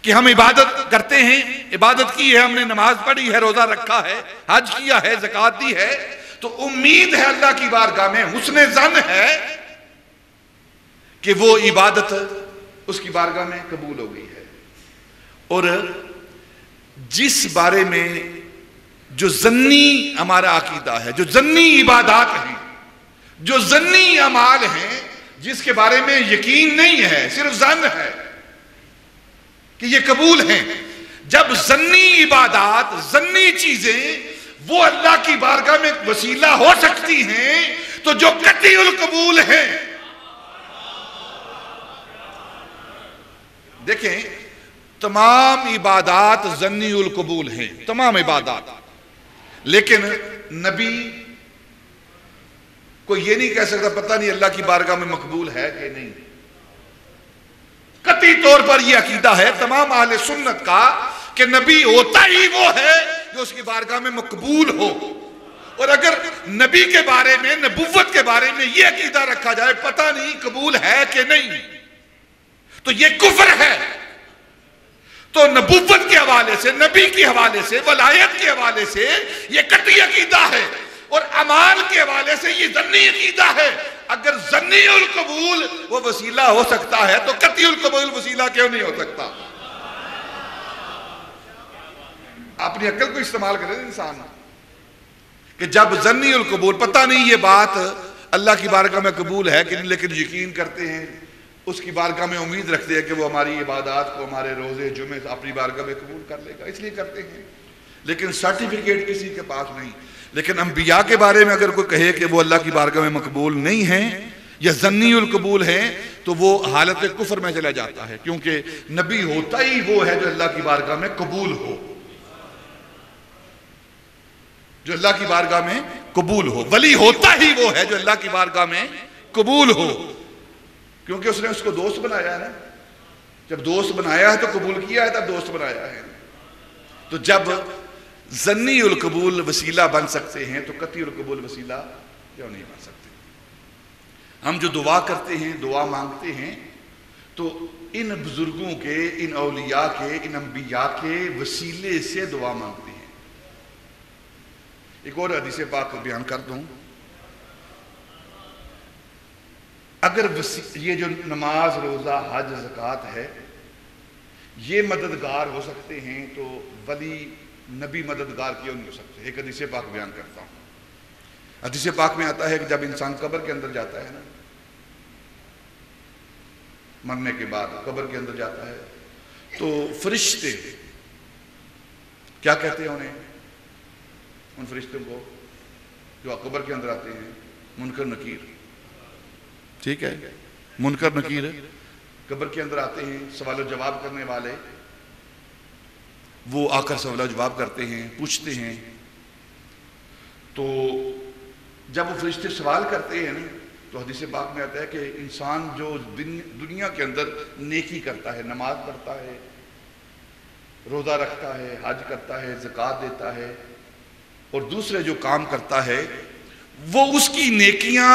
کہ ہم عبادت کرتے ہیں، عبادت کی ہے، ہم نے نماز پڑھی ہے، روزہ رکھا ہے، حج کیا ہے، زکوٰۃ دی ہے، تو امید ہے اللہ کی بارگاہ میں، حسن ظن ہے کہ وہ عبادت اس کی بارگاہ میں قبول ہو گئی ہے. اور جس بارے میں جو ظنی ہمارا عقیدہ ہے، جو ظنی عبادات ہیں، جو ظنی اعمال ہیں جس کے بارے میں یقین نہیں ہے، صرف ظن ہے کہ یہ قبول ہیں، جب ظنی عبادات، ظنی چیزیں وہ اللہ کی بارگاہ میں وسیلہ ہو سکتی ہیں تو جو قطعی القبول ہیں، دیکھیں تمام عبادات ظنی القبول ہیں، تمام عبادات، لیکن نبی کوئی یہ نہیں کہہ سکتا پتہ نہیں اللہ کی بارگاہ میں مقبول ہے کہ نہیں۔ قطعی طور پر یہ عقیدہ ہے تمام اہل سنت کا کہ نبی ہوتا ہی وہ ہے جو اس کی بارگاہ میں مقبول ہو، اور اگر نبی کے بارے میں، نبوت کے بارے میں یہ عقیدہ رکھا جائے پتہ نہیں قبول ہے کہ نہیں، تو یہ کفر ہے۔ تو نبوت کے حوالے سے، نبی کے حوالے سے، ولایت کے حوالے سے یہ قطعی عقیدہ ہے، اور اعمال کے حوالے سے یہ ظنی عقیدہ ہے۔ اگر ظنی القبول وہ وسیلہ ہو سکتا ہے تو قطعی القبول وسیلہ کیوں نہیں ہو سکتا؟ اپنی عقل کو استعمال کرے انسان کہ جب ظنی القبول، پتہ نہیں یہ بات اللہ کی بارگاہ میں قبول ہے کہ نہیں، لیکن یقین کرتے ہیں، اس کی بارگاہ میں امید رکھتے ہیں کہ وہ ہماری عبادات کو، ہمارے روزے جمعے اپنی بارگاہ میں قبول کر لے گا، اس لیے کرتے ہیں، لیکن سرٹیفکیٹ کسی کے پاس نہیں۔ لیکن انبیاء کے بارے میں اگر کوئی کہے کہ وہ اللہ کی بارگاہ میں مقبول نہیں ہیں یا ظنی القبول ہیں تو وہ حالت کفر میں چلا جاتا ہے، کیونکہ نبی ہوتا ہی وہ ہے جو اللہ کی بارگاہ میں قبول ہو، جو اللہ کی بارگاہ میں قبول ہو۔ ولی ہوتا ہی وہ ہے جو اللہ کی بارگاہ میں قبول ہو، کیونکہ اس نے اس کو دوست بنایا ہے نا، جب دوست بنایا ہے تو قبول کیا ہے، تب دوست بنایا ہے۔ تو جب ظنی القبول وسیلہ بن سکتے ہیں تو قطعی القبول وسیلہ کیوں نہیں بن سکتے؟ ہم جو دعا کرتے ہیں، دعا مانگتے ہیں، تو ان بزرگوں کے، ان اولیاء کے، ان انبیاء کے وسیلے سے دعا مانگتے ہیں۔ ایک اور حدیث پاک بیان کر دوں، اگر یہ جو نماز، روزہ، حج، زکوٰۃ ہے یہ مددگار ہو سکتے ہیں تو ولی، نبی مددگار کیوں نہیں ہو سکتے؟ ایک حدیث پاک بیان کرتا ہوں۔ حدیث پاک میں آتا ہے کہ جب انسان قبر کے اندر جاتا ہے نا، مرنے کے بعد قبر کے اندر جاتا ہے تو فرشتے کیا کہتے ہیں انہیں، ان فرشتوں کو جو قبر کے اندر آتے ہیں؟ منکر نکیر، ٹھیک ہے، منکر نکیر قبر کے اندر آتے ہیں، سوال و جواب کرنے والے، وہ آ کر سوال و جواب کرتے ہیں، پوچھتے ہیں۔ تو جب وہ فرشتے سوال کرتے ہیں نا تو حدیث پاک میں آتا ہے کہ انسان جو دنیا کے اندر نیکی کرتا ہے، نماز پڑھتا ہے، روزہ رکھتا ہے، حج کرتا ہے، زکوٰۃ دیتا ہے اور دوسرے جو کام کرتا ہے، وہ اس کی نیکیاں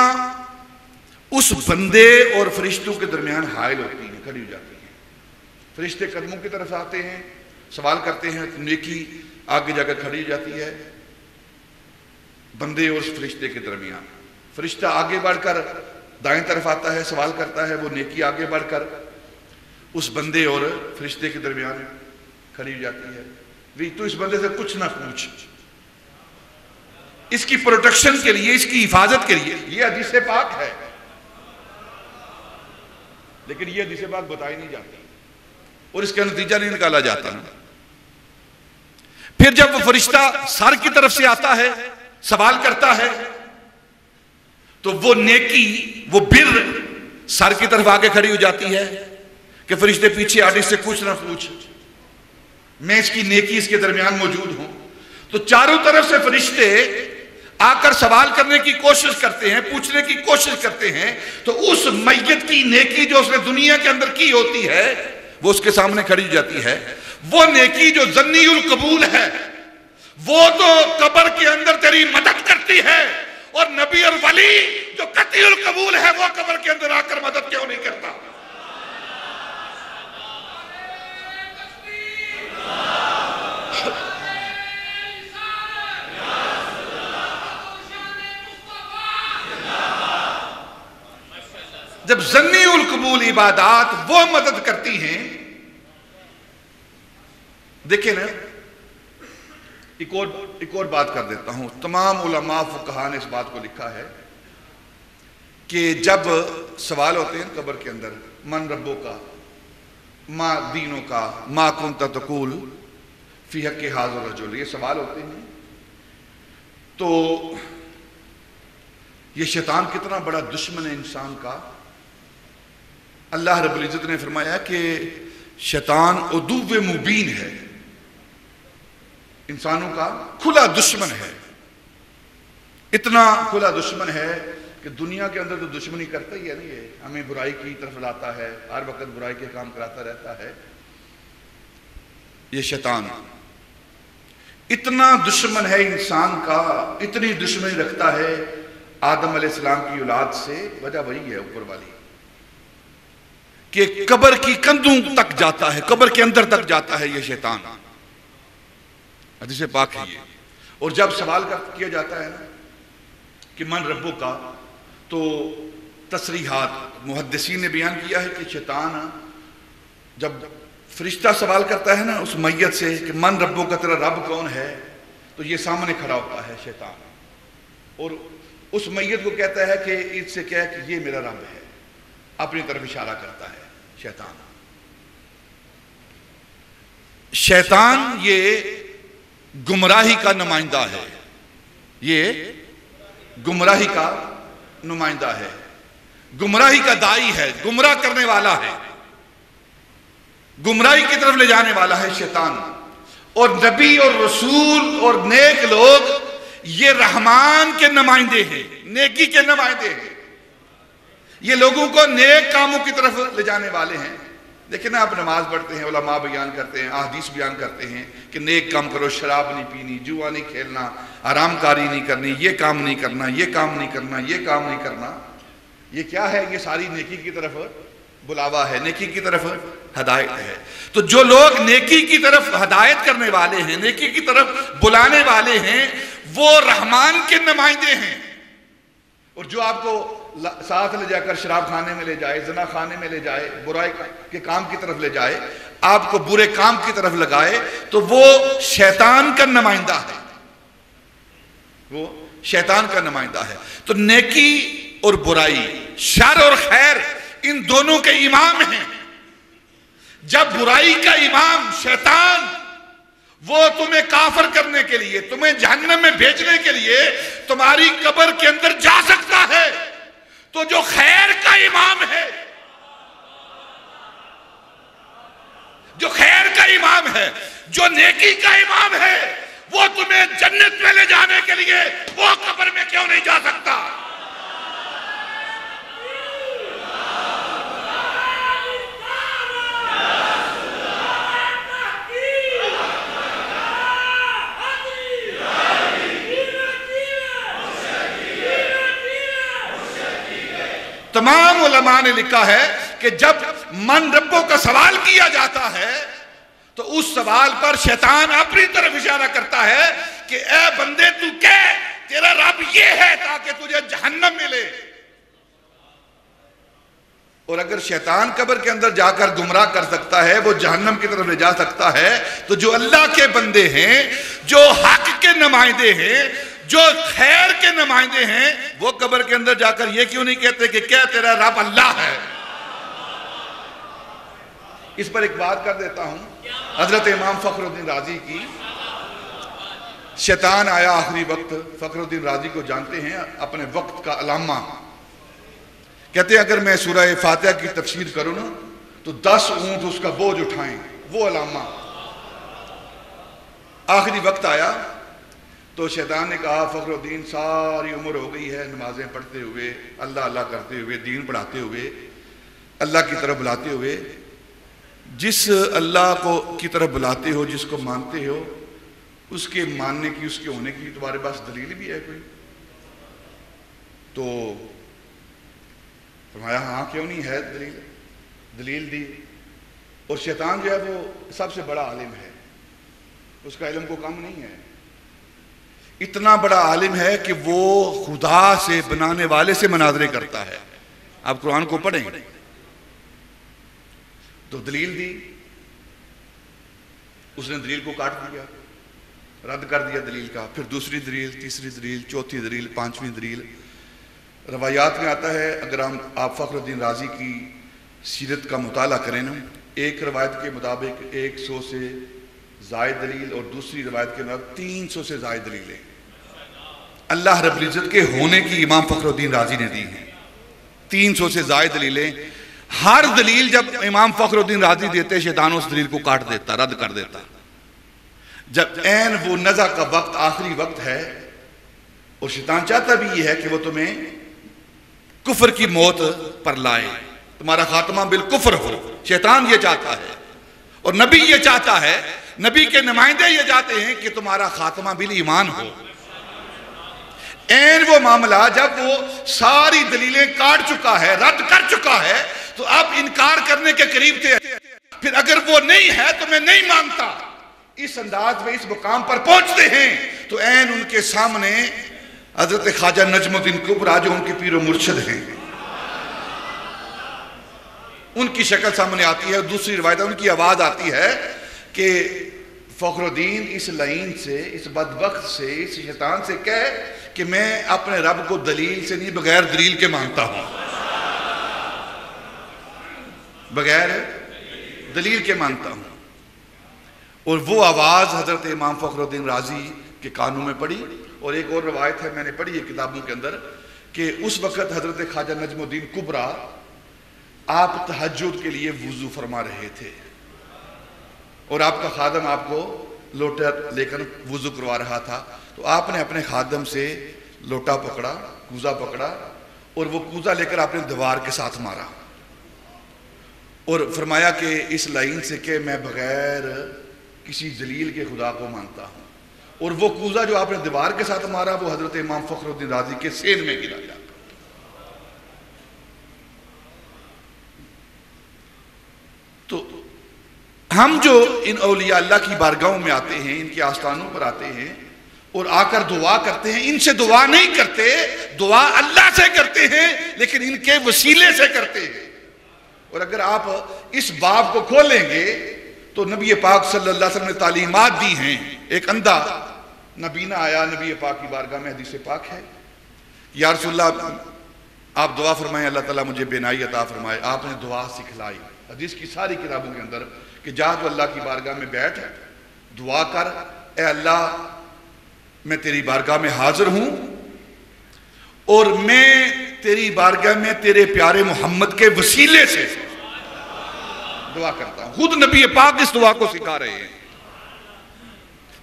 اس بندے اور فرشتوں کے درمیان حائل ہوتی ہیں، کھڑی ہو جاتی ہیں۔ فرشتے قدموں کی طرف آتے ہیں، سوال کرتے ہیں، نیکی آگے جا کر کھڑی ہو جاتی ہے بندے اور اس فرشتے کے درمیان۔ فرشتہ آگے بڑھ کر دائیں طرف آتا ہے، سوال کرتا ہے، وہ نیکی آگے بڑھ کر اس بندے اور فرشتے کے درمیان کھڑی ہو جاتی ہے۔ بھی تو اس بندے سے کچھ نہ پوچھ، اس کی پروٹیکشن کے لیے، اس کی حفاظت کے لیے۔ یہ حدیث پاک ہے، لیکن یہ حدیث پاک بتائی نہیں جاتی اور اس کا نتیجہ نہیں نکالا جاتا۔ پھر جب وہ فرشتہ سر کی طرف سے آتا ہے، سوال کرتا ہے، تو وہ نیکی، وہ بر سر کی طرف آگے کھڑی ہو جاتی ہے کہ فرشتے پیچھے آٹے سے کچھ نہ پوچھ، میں اس کی نیکی اس کے درمیان موجود ہوں۔ تو چاروں طرف سے فرشتے آ کر سوال کرنے کی کوشش کرتے ہیں، پوچھنے کی کوشش کرتے ہیں، تو اس میت کی نیکی جو اس نے دنیا کے اندر کی ہوتی ہے وہ اس کے سامنے کھڑی ہو جاتی ہے۔ وہ نیکی جو ظنی القبول ہے وہ تو قبر کے اندر تیری مدد کرتی ہے، اور نبی اور ولی جو قطعی القبول ہے وہ قبر کے اندر آ کر مدد کیوں نہیں کرتا؟ جب ظنی القبول عبادات وہ مدد کرتی ہیں، دیکھیں نا، ایک اور بات کر دیتا ہوں، تمام علماء فقہاء نے اس بات کو لکھا ہے کہ جب سوال ہوتے ہیں قبر کے اندر، من ربوں کا، ما دینوں کا، ما کنت تقول فی حق ھذا الرجل، یہ سوال ہوتے ہیں، تو یہ شیطان کتنا بڑا دشمن ہے انسان کا۔ اللہ رب العزت نے فرمایا کہ شیطان عدو مبین ہے، انسانوں کا کھلا دشمن ہے، اتنا کھلا دشمن ہے کہ دنیا کے اندر تو دشمنی کرتا ہی ہے نا، یہ ہمیں برائی کی طرف لاتا ہے، ہر وقت برائی کے کام کراتا رہتا ہے۔ یہ شیطان اتنا دشمن ہے انسان کا، اتنی دشمنی رکھتا ہے آدم علیہ السلام کی اولاد سے، وجہ وہی ہے اوپر والی کہ قبر کی کندھوں تک جاتا ہے، قبر کے اندر تک جاتا ہے یہ شیطان، حدیث پاک ہے یہ۔ اور جب سوال کیا جاتا ہے نا کہ من ربوں کا، تو تصریحات محدثین نے بیان کیا ہے کہ شیطان جب فرشتہ سوال کرتا ہے نا اس میت سے کہ من ربوں کا، تیرا رب کون ہے، تو یہ سامنے کھڑا ہوتا ہے شیطان، اور اس میت کو کہتا ہے کہ اس سے کہہ کہ یہ میرا رب ہے، اپنی طرف اشارہ کرتا ہے شیطان۔ شیطان یہ گمراہی کا نمائندہ ہے، یہ گمراہی کا نمائندہ ہے، گمراہی کا داعی ہے، گمراہ کرنے والا ہے، گمراہی کی طرف لے جانے والا ہے شیطان۔ اور نبی اور رسول اور نیک لوگ یہ رحمان کے نمائندے ہیں، نیکی کے نمائندے ہیں، یہ لوگوں کو نیک کاموں کی طرف لے جانے والے ہیں۔ دیکھیں نا، آپ نماز پڑھتے ہیں، علماء بیان کرتے ہیں، احادیث بیان کرتے ہیں کہ نیک کام کرو، شراب نہیں پینی، جوا نہیں کھیلنا، حرام کاری نہیں کرنی، یہ کام نہیں کرنا، یہ کام نہیں کرنا، یہ کام نہیں کرنا۔ یہ کیا ہے؟ یہ ساری نیکی کی طرف بلاوا ہے، نیکی کی طرف ہدایت ہے۔ تو جو لوگ نیکی کی طرف ہدایت کرنے والے ہیں، نیکی کی طرف بلانے والے ہیں، وہ رحمان کے نمائندے ہیں۔ اور جو آپ کو ساتھ لے جا کر شراب خانے میں لے جائے، زنا خانے میں لے جائے، برائی کے کام کی طرف لے جائے، آپ کو برے کام کی طرف لگائے، تو وہ شیطان کا نمائندہ ہے، وہ شیطان کا نمائندہ ہے۔ تو نیکی اور برائی، شر اور خیر، ان دونوں کے امام ہیں۔ جب برائی کا امام شیطان وہ تمہیں کافر کرنے کے لیے، تمہیں جہنم میں بھیجنے کے لیے تمہاری قبر کے اندر جا سکتا ہے، تو جو خیر کا امام ہے، جو خیر کا امام ہے، جو نیکی کا امام ہے، وہ تمہیں جنت میں لے جانے کے لیے وہ قبر میں کیوں نہیں جا سکتا؟ تمام علماء نے لکھا ہے کہ جب من ربوں کا سوال کیا جاتا ہے تو اس سوال پر شیطان اپنی طرف اشارہ کرتا ہے کہ اے بندے تو کہہ تیرا رب یہ ہے تاکہ تجھے جہنم ملے۔ اور اگر شیطان قبر کے اندر جا کر گمراہ کر سکتا ہے، وہ جہنم کی طرف لے جا سکتا ہے، تو جو اللہ کے بندے ہیں، جو حق کے نمائندے ہیں، جو خیر کے نمائندے ہیں، وہ قبر کے اندر جا کر یہ کیوں نہیں کہتے کہ کیا تیرا رب اللہ ہے؟ اس پر ایک بات کر دیتا ہوں، حضرت امام فخر الدین رازی کی، شیطان آیا آخری وقت، فخر الدین رازی کو جانتے ہیں، اپنے وقت کا علامہ، کہتے ہیں اگر میں سورہ فاتحہ کی تفسیر کروں نا تو 10 اونٹ اس کا بوجھ اٹھائیں، وہ علامہ۔ آخری وقت آیا تو شیطان نے کہا فخر الدین ساری عمر ہو گئی ہے نمازیں پڑھتے ہوئے، اللہ اللہ کرتے ہوئے، دین پڑھاتے ہوئے، اللہ کی طرف بلاتے ہوئے، جس اللہ کو کی طرف بلاتے ہو، جس کو مانتے ہو، اس کے ماننے کی، اس کے ہونے کی تمہارے پاس دلیل بھی ہے کوئی؟ تو فرمایا ہاں کیوں نہیں ہے دلیل دی۔ اور شیطان جو ہے وہ سب سے بڑا عالم ہے، اس کا علم کو کم نہیں ہے، اتنا بڑا عالم ہے کہ وہ خدا سے بنانے والے سے مناظرے کرتا ہے۔ آپ قرآن کو پڑھیں تو دلیل دی، اس نے دلیل کو کاٹ دیا، رد کر دیا دلیل کا، پھر دوسری دلیل، تیسری دلیل، چوتھی دلیل، پانچویں دلیل، روایات میں آتا ہے، اگر آپ فخر الدین رازی کی سیرت کا مطالعہ کریں نا، ایک روایت کے مطابق 100 سے زائد دلیل اور دوسری روایت کے مطابق 300 سے زائد دلیلیں اللہ رب العزت کے ہونے کی امام فخر الدین رازی نے دی ہیں۔ 300 سے زائد دلیلیں، ہر دلیل جب امام فخر الدین رازی دیتے شیطان اس دلیل کو کاٹ دیتا، رد کر دیتا۔ جب عین وہ نزع کا وقت آخری وقت ہے اور شیطان چاہتا بھی یہ ہے کہ وہ تمہیں کفر کی موت پر لائے، تمہارا خاتمہ بالکفر ہو، شیطان یہ چاہتا ہے اور نبی یہ چاہتا ہے، نبی کے نمائندے یہ چاہتے ہیں کہ تمہارا خاتمہ بالایمان ہو۔ این وہ معاملہ جب وہ ساری دلیلیں کاٹ چکا ہے، رد کر چکا ہے، تو اب انکار کرنے کے قریب تھے۔ پھر اگر وہ نہیں ہے تو میں نہیں مانتا، اس انداز میں اس مقام پر پہنچتے ہیں تو این ان کے سامنے حضرت خواجہ نجم الدین کبریٰ جو ان کے پیر و مرشد ہیں، ان کی شکل سامنے آتی ہے۔ دوسری روایت ان کی آواز آتی ہے کہ فخر الدین اس لعین سے، اس بدبخت سے، اس شیطان سے کہے کہ میں اپنے رب کو دلیل سے نہیں بغیر دلیل کے مانتا ہوں، بغیر دلیل کے مانتا ہوں۔ اور وہ آواز حضرت امام فخر الدین رازی کے کانوں میں پڑی۔ اور ایک اور روایت ہے، میں نے پڑھی ہے کتابوں کے اندر، کہ اس وقت حضرت خواجہ نجم الدین کبریٰ آپ تہجد کے لیے وضو فرما رہے تھے اور آپ کا خادم آپ کو لوٹا لے کر وضو کروا رہا تھا، تو آپ نے اپنے خادم سے لوٹا پکڑا، کوزہ پکڑا، اور وہ کوزہ لے کر آپ نے دیوار کے ساتھ مارا اور فرمایا کہ اس لعین سے کہ میں بغیر کسی ذلیل کے خدا کو مانتا ہوں۔ اور وہ کوزہ جو آپ نے دیوار کے ساتھ مارا وہ حضرت امام فخر الدین رازی کے سین میں گرا جاتا۔ تو ہم جو ان اولیاء اللہ کی بارگاہوں میں آتے ہیں، ان کے آستانوں پر آتے ہیں اور آ کر دعا کرتے ہیں، ان سے دعا نہیں کرتے، دعا اللہ سے کرتے ہیں، لیکن ان کے وسیلے سے کرتے ہیں۔ اور اگر آپ اس باب کو کھولیں گے تو نبی پاک صلی اللہ علیہ وسلم نے تعلیمات دی ہیں۔ ایک اندھا نبینا آیا نبی پاک کی بارگاہ میں، حدیث پاک ہے، یا رسول اللہ آپ دعا فرمائیں اللہ تعالیٰ مجھے بینائی عطا فرمائے۔ آپ نے دعا سکھلائی حدیث کی ساری کتابوں کے اندر کہ جا تو اللہ کی بارگاہ میں بیٹھ، دعا کر، اے اللہ میں تیری بارگاہ میں حاضر ہوں اور میں تیری بارگاہ میں تیرے پیارے محمد کے وسیلے سے دعا کرتا ہوں۔ خود نبی پاک اس دعا کو سکھا رہے ہیں۔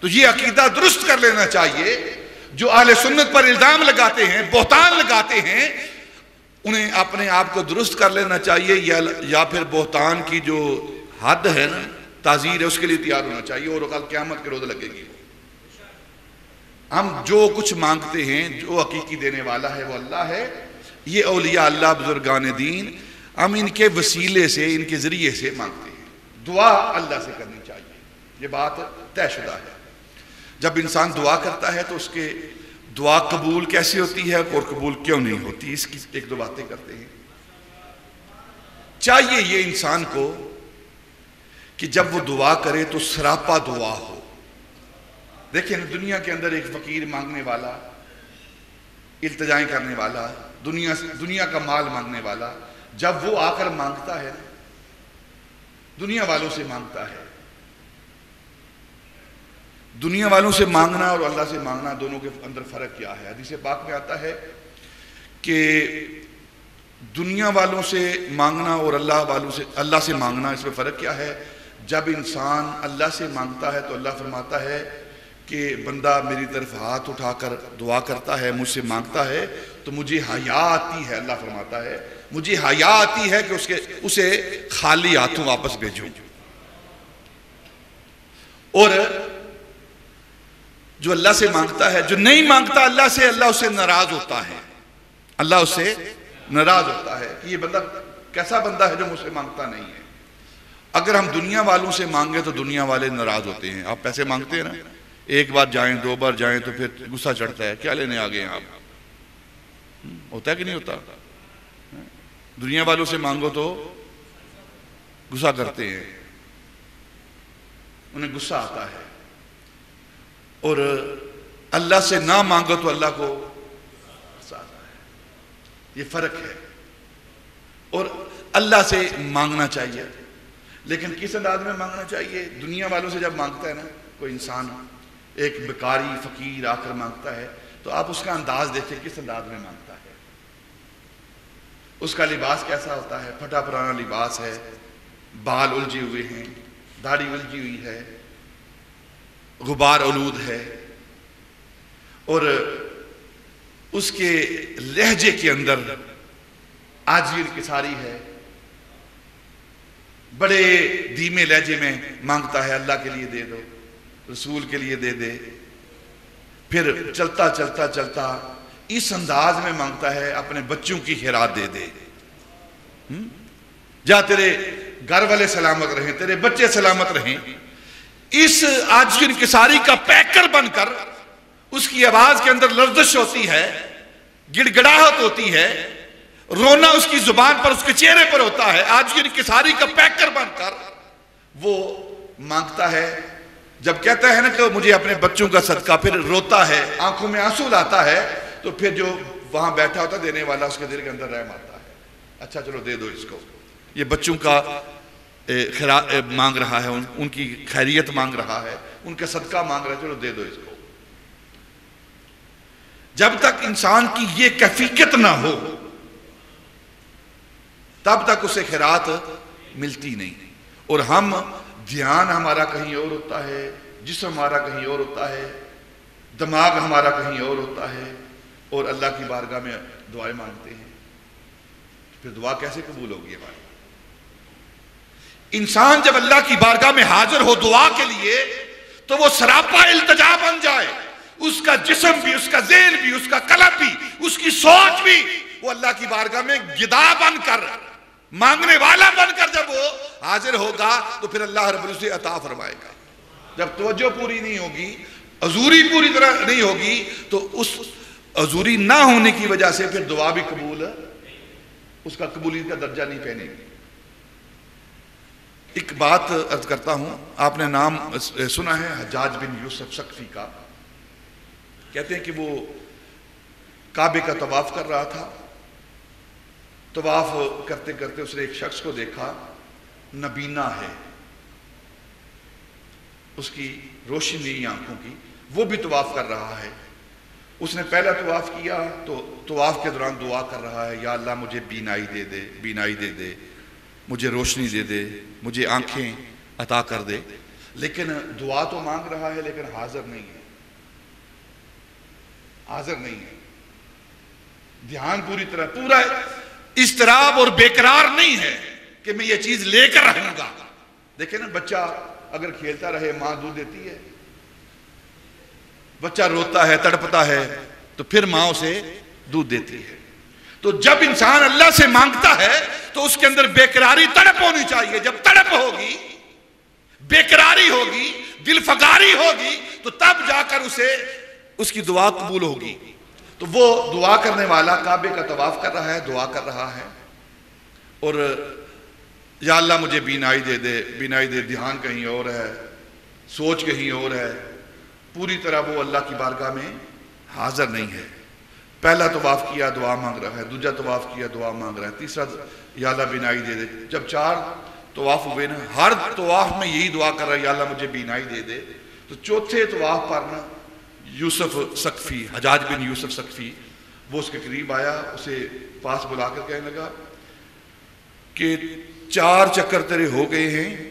تو یہ عقیدہ درست کر لینا چاہیے۔ جو اہل سنت پر الزام لگاتے ہیں، بہتان لگاتے ہیں، انہیں اپنے آپ کو درست کر لینا چاہیے، یا پھر بہتان کی جو حد ہے نا، تعزیر ہے، اس کے لیے تیار ہونا چاہیے، اور کل قیامت کے روز لگے گی۔ ہم جو کچھ مانگتے ہیں، جو حقیقی دینے والا ہے وہ اللہ ہے۔ یہ اولیاء اللہ بزرگان دین، ہم ان کے وسیلے سے، ان کے ذریعے سے مانگتے ہیں۔ دعا اللہ سے کرنی چاہیے، یہ بات طے شدہ ہے۔ جب انسان دعا کرتا ہے تو اس کے دعا قبول کیسی ہوتی ہے اور قبول کیوں نہیں ہوتی، اس کی ایک دو باتیں کرتے ہیں۔ چاہیے یہ انسان کو کہ جب وہ دعا کرے تو سراپا دعا ہو۔ دیکھیں دنیا کے اندر ایک فقیر مانگنے والا، التجائیں کرنے والا، دنیا کا مال مانگنے والا، جب وہ آ کر مانگتا ہے، دنیا والوں سے مانگتا ہے، دنیا والوں سے مانگنا اور اللہ سے مانگنا دونوں کے اندر فرق کیا ہے؟ حدیث پاک میں آتا ہے کہ دنیا والوں سے مانگنا اور اللہ سے مانگنا، اس میں فرق کیا ہے؟ جب انسان اللہ سے مانگتا ہے تو اللہ فرماتا ہے کہ بندہ میری طرف ہاتھ اٹھا کر دعا کرتا ہے، مجھ سے مانگتا ہے تو مجھے حیا آتی ہے، اللہ فرماتا ہے مجھے حیا آتی ہے کہ اسے خالی ہاتھوں واپس بھیجوں۔ اور جو اللہ سے مانگتا ہے، جو نہیں مانگتا اللہ سے، اللہ اس سے ناراض ہوتا ہے، اللہ اس سے ناراض ہوتا ہے کہ یہ بندہ کیسا بندہ ہے جو مجھ سے مانگتا نہیں ہے۔ اگر ہم دنیا والوں سے مانگیں تو دنیا والے ناراض ہوتے ہیں۔ آپ پیسے مانگتے ہیں نا، ایک بار جائیں، دو بار جائیں تو پھر غصہ چڑھتا ہے، کیا لینے آگے ہیں آپ؟ ہوتا ہے کہ نہیں ہوتا؟ دنیا والوں سے مانگو تو غصہ کرتے ہیں، انہیں غصہ آتا ہے، اور اللہ سے نہ مانگو تو اللہ کو غصہ آتا ہے۔ یہ فرق ہے. اور اللہ سے مانگنا چاہیے، لیکن کس انداز میں مانگنا چاہیے؟ دنیا والوں سے جب مانگتا ہے نا کوئی انسان، ایک بیکاری فقیر آ کر مانگتا ہے تو آپ اس کا انداز دیکھیں کس انداز میں مانگتا ہے. اس کا لباس کیسا ہوتا ہے؟ پھٹا پرانا لباس ہے، بال الجھے ہوئے ہیں، داڑھی الجھی ہوئی ہے، غبار آلود ہے، اور اس کے لہجے کے اندر عاجزی انکساری ہے. بڑے دھیمے لہجے میں مانگتا ہے، اللہ کے لیے دے دو، رسول کے لیے دے دے. پھر چلتا چلتا چلتا اس انداز میں مانگتا ہے، اپنے بچوں کی خیرات دے دے. جا تیرے گھر والے سلامت رہیں، تیرے بچے سلامت رہیں. اس عاجزی انکساری کا پیکر بن کر اس کی آواز کے اندر لرزش ہوتی ہے، گڑ گڑاہٹ ہوتی ہے، رونا اس کی زبان پر، اس کے چہرے پر ہوتا ہے. عاجزی انکساری کا پیکر بن کر وہ مانگتا ہے. جب کہتا ہے نا کہ مجھے اپنے بچوں کا صدقہ، پھر روتا ہے، آنکھوں میں آنسو لاتا ہے، تو پھر جو وہاں بیٹھا ہوتا دینے والا اس کے دل کے اندر رحم آتا ہے. اچھا چلو دے دو اس کو، یہ بچوں کا مانگ رہا ہے، ان کی خیریت مانگ رہا ہے، ان کا صدقہ مانگ رہا ہے، چلو دے دو اس کو. جب تک انسان کی یہ کیفیت نہ ہو تب تک اسے خیرات ملتی نہیں. اور ہم دھیان ہمارا کہیں اور ہوتا ہے، جسم ہمارا کہیں اور ہوتا ہے، دماغ ہمارا کہیں اور ہوتا ہے، اور اللہ کی بارگاہ میں دعائیں مانگتے ہیں. پھر دعا کیسے قبول ہوگی ہماری؟ انسان جب اللہ کی بارگاہ میں حاضر ہو دعا کے لیے تو وہ سراپا التجا بن جائے. اس کا جسم بھی، اس کا ذہن بھی، اس کا قلب بھی، اس کی سوچ بھی، وہ اللہ کی بارگاہ میں گدا بن کر، مانگنے والا بن کر جب وہ حاضر ہوگا تو پھر اللہ رب العزت عطا فرمائے گا. جب توجہ پوری نہیں ہوگی، حضوری پوری طرح نہیں ہوگی، تو اس حضوری نہ ہونے کی وجہ سے پھر دعا بھی قبول، اس کا قبولیت کا درجہ نہیں پہنے گی. ایک بات عرض کرتا ہوں، آپ نے نام سنا ہے حجاج بن یوسف ثقفی کا. کہتے ہیں کہ وہ کعبے کا طواف کر رہا تھا. طواف کرتے کرتے اس نے ایک شخص کو دیکھا، نبینا ہے، اس کی روشنی آنکھوں کی، وہ بھی طواف کر رہا ہے. اس نے پہلا طواف کیا تو طواف کے دوران دعا کر رہا ہے، یا اللہ مجھے بینائی دے دے، بینائی دے دے، مجھے روشنی دے دے، مجھے آنکھیں عطا کر دے. لیکن دعا تو مانگ رہا ہے لیکن حاضر نہیں ہے، حاضر نہیں ہے. دھیان پوری طرح، پورا اضطراب اور بیقرار نہیں ہے کہ میں یہ چیز لے کر رہوں گا. دیکھیں نا، بچہ اگر کھیلتا رہے ماں دودھ دیتی ہے، بچہ روتا ہے، تڑپتا ہے، تو پھر ماں اسے دودھ دیتی ہے. تو جب انسان اللہ سے مانگتا ہے تو اس کے اندر بیقراری، تڑپ ہونی چاہیے. جب تڑپ ہوگی، بیقراری ہوگی، دل فگاری ہوگی، تو تب جا کر اسے اس کی دعا قبول ہوگی. تو وہ دعا کرنے والا کعبے کا طواف کر رہا ہے، دعا کر رہا ہے، اور یا اللہ مجھے بینائی دے دے، بینائی دے. دھیان کہیں اور ہے، سوچ کہیں اور ہے، پوری طرح وہ اللہ کی بارگاہ میں حاضر نہیں ہے. پہلا طواف کیا، دعا مانگ رہا ہے، دوسرا طواف کیا، دعا مانگ رہا ہے، تیسرا یا اللہ بینائی دے دے. جب 4 طواف ہوئے نا، ہر طواف میں یہی دعا کر رہا ہے، یا اللہ مجھے بینائی دے دے. تو چوتھے طواف پر نا یوسف ثقفی، حجاج بن یوسف ثقفی، وہ اس کے قریب آیا، اسے پاس بلا کر کہنے لگا کہ 4 چکر تیرے ہو گئے ہیں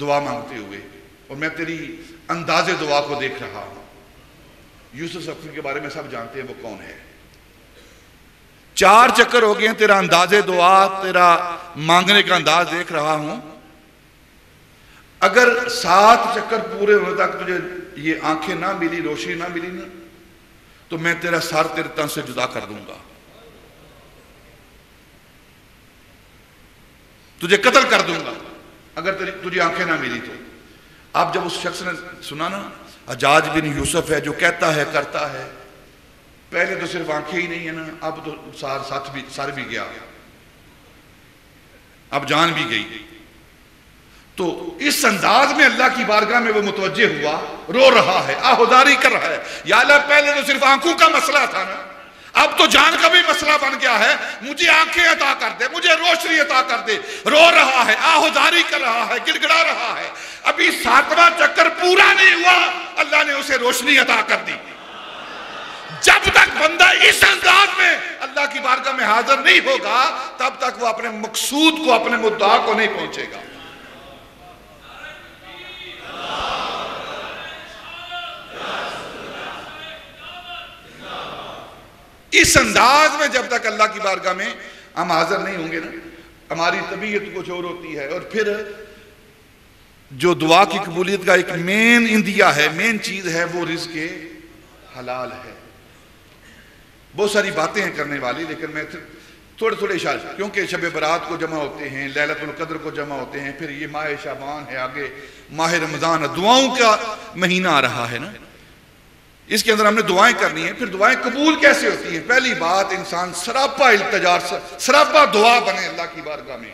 دعا مانگتے ہوئے، اور میں تیری انداز دعا کو دیکھ رہا ہوں. یوسف ثقفی کے بارے میں سب جانتے ہیں وہ کون ہے. 4 چکر ہو گئے ہیں، تیرا انداز دعا، تیرا مانگنے کا انداز دیکھ رہا ہوں. اگر 7 چکر پورے ہونے تک تجھے یہ آنکھیں نہ ملی، روشنی نہ ملی نا، تو میں تیرا سر تیرے تن سے جدا کر دوں گا، تجھے قتل کر دوں گا اگر تجھے آنکھیں نہ ملی تو. اب جب اس شخص نے سنا نا حجاج بن یوسف ہے جو کہتا ہے کرتا ہے، پہلے تو صرف آنکھیں ہی نہیں ہے نا، اب تو سر بھی گیا، اب جان بھی گئی. تو اس انداز میں اللہ کی بارگاہ میں وہ متوجہ ہوا، رو رہا ہے، آہوداری کر رہا ہے، یا اللہ پہلے تو صرف آنکھوں کا مسئلہ تھا نا، اب تو جان کا بھی مسئلہ بن گیا ہے، مجھے آنکھیں عطا کر دے، مجھے روشنی عطا کر دے. رو رہا ہے، آہوزاری کر رہا ہے، گڑ گڑا رہا ہے. ابھی 7واں چکر پورا نہیں ہوا، اللہ نے اسے روشنی عطا کر دی. جب تک بندہ اس انداز میں اللہ کی بارگاہ میں حاضر نہیں ہوگا تب تک وہ اپنے مقصود کو، اپنے مدعا کو نہیں پہنچے گا. اس انداز میں جب تک اللہ کی بارگاہ میں ہم حاضر نہیں ہوں گے نا، ہماری طبیعت کچھ اور ہوتی ہے. اور پھر جو دعا کی قبولیت کا ایک مین اندیا ہے، مین چیز ہے، وہ رزق حلال ہے. بہت ساری باتیں ہیں کرنے والی، لیکن میں تھوڑے اشارے، کیونکہ شب برات کو جمع ہوتے ہیں، لیلۃ القدر کو جمع ہوتے ہیں، پھر یہ ماہ شعبان ہے، آگے ماہ رمضان ہے، دعاؤں کا مہینہ آ رہا ہے نا، اس کے اندر ہم نے دعائیں کرنی ہیں. پھر دعائیں قبول کیسے ہوتی ہیں؟ پہلی بات، انسان سراپا التجا، سراپا دعا بنے اللہ کی بارگاہ میں،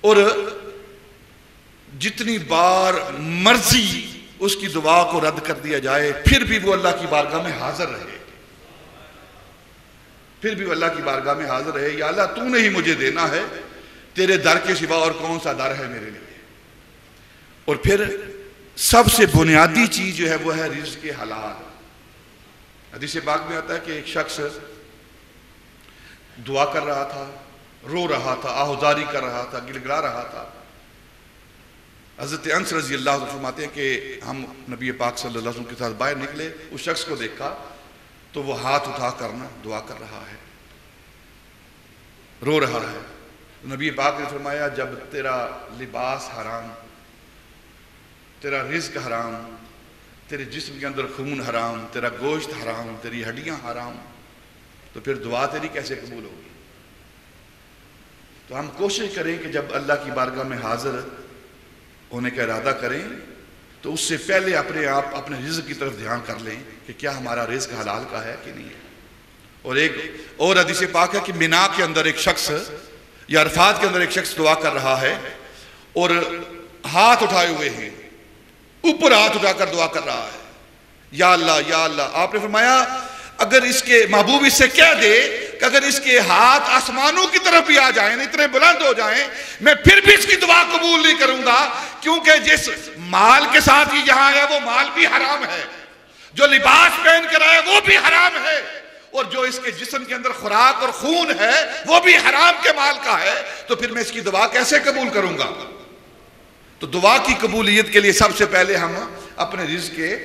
اور جتنی بار مرضی اس کی دعا کو رد کر دیا جائے پھر بھی وہ اللہ کی بارگاہ میں حاضر رہے، پھر بھی وہ اللہ کی بارگاہ میں حاضر رہے. یا اللہ تو نے ہی مجھے دینا ہے، تیرے در کے سوا اور کون سا در ہے میرے لیے. اور پھر سب سے بنیادی چیز جو ہے وہ ہے رزق حلال. حدیث پاک میں آتا ہے کہ ایک شخص دعا کر رہا تھا، رو رہا تھا، آہوزاری کر رہا تھا، گڑ گڑا رہا تھا. حضرت انس رضی اللہ عنہ فرماتے ہیں کہ ہم نبی پاک صلی اللہ علیہ وسلم کے ساتھ باہر نکلے، اس شخص کو دیکھا تو وہ ہاتھ اٹھا کرنا دعا کر رہا ہے، رو رہا ہے. نبی پاک نے فرمایا جب تیرا لباس حرام، تیرا رزق حرام، تیرے جسم کے اندر خون حرام، تیرا گوشت حرام، تیری ہڈیاں حرام، تو پھر دعا تیری کیسے قبول ہوگی؟ تو ہم کوشش کریں کہ جب اللہ کی بارگاہ میں حاضر ہونے کا ارادہ کریں تو اس سے پہلے اپنے آپ اپنے رزق کی طرف دھیان کر لیں کہ کیا ہمارا رزق حلال کا ہے کہ نہیں ہے. اور ایک اور حدیث پاک ہے کہ مینا کے اندر ایک شخص یا عرفات کے اندر ایک شخص دعا کر رہا ہے اور ہاتھ اٹھائے ہوئے ہیں، اوپر ہاتھ اٹھا کر دعا کر رہا ہے، یا اللہ یا اللہ. آپ نے فرمایا اگر اس کے محبوب اس سے کہہ دے کہ اگر اس کے ہاتھ آسمانوں کی طرف بھی آ جائیں، اتنے بلند ہو جائیں، میں پھر بھی اس کی دعا قبول نہیں کروں گا، کیونکہ جس مال کے ساتھ یہ یہاں ہے وہ مال بھی حرام ہے، جو لباس پہن کر آیا وہ بھی حرام ہے، اور جو اس کے جسم کے اندر خوراک اور خون ہے وہ بھی حرام کے مال کا ہے، تو پھر میں اس کی دعا کیسے قبول کروں گا؟ تو دعا کی قبولیت کے لیے سب سے پہلے ہم اپنے رزق کے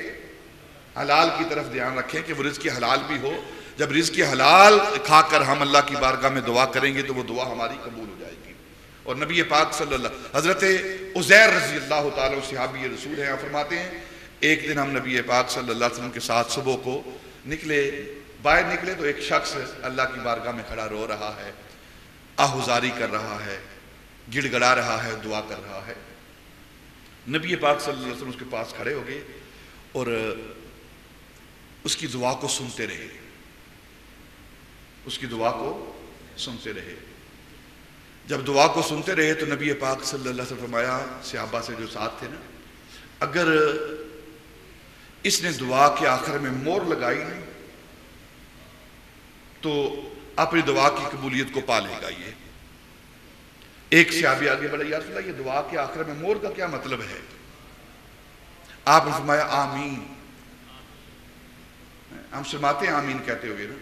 حلال کی طرف دھیان رکھیں کہ وہ رزق حلال بھی ہو. جب رزق حلال کھا کر ہم اللہ کی بارگاہ میں دعا کریں گے تو وہ دعا ہماری قبول ہو جائے گی. اور نبی پاک صلی اللہ حضرت عزیر رضی اللہ تعالیٰ صحابی رسول ہیں، فرماتے ہیں ایک دن ہم نبی پاک صلی اللہ علیہ وسلم کے ساتھ صبح کو باہر نکلے تو ایک شخص اللہ کی بارگاہ میں کھڑا رو رہا ہے، آہوزاری کر رہا ہے، گڑ گڑا رہا ہے، دعا کر رہا ہے. نبی پاک صلی اللہ علیہ وسلم اس کے پاس کھڑے ہو گئے اور اس کی دعا کو سنتے رہے، اس کی دعا کو سنتے رہے. جب دعا کو سنتے رہے تو نبی پاک صلی اللہ علیہ وسلم فرمایا صحابہ سے جو ساتھ تھے نا، اگر اس نے دعا کے آخر میں مور لگائی نہیں تو اپنی دعا کی قبولیت کو پا لے گا. یہ ایک صحابی آگے بڑھا، یا رسول اللہ یہ دعا کے آخر میں مور کا کیا مطلب ہے؟ آپ نے فرمایا آمین. ہم شرماتے ہیں آمین کہتے ہوئے نا،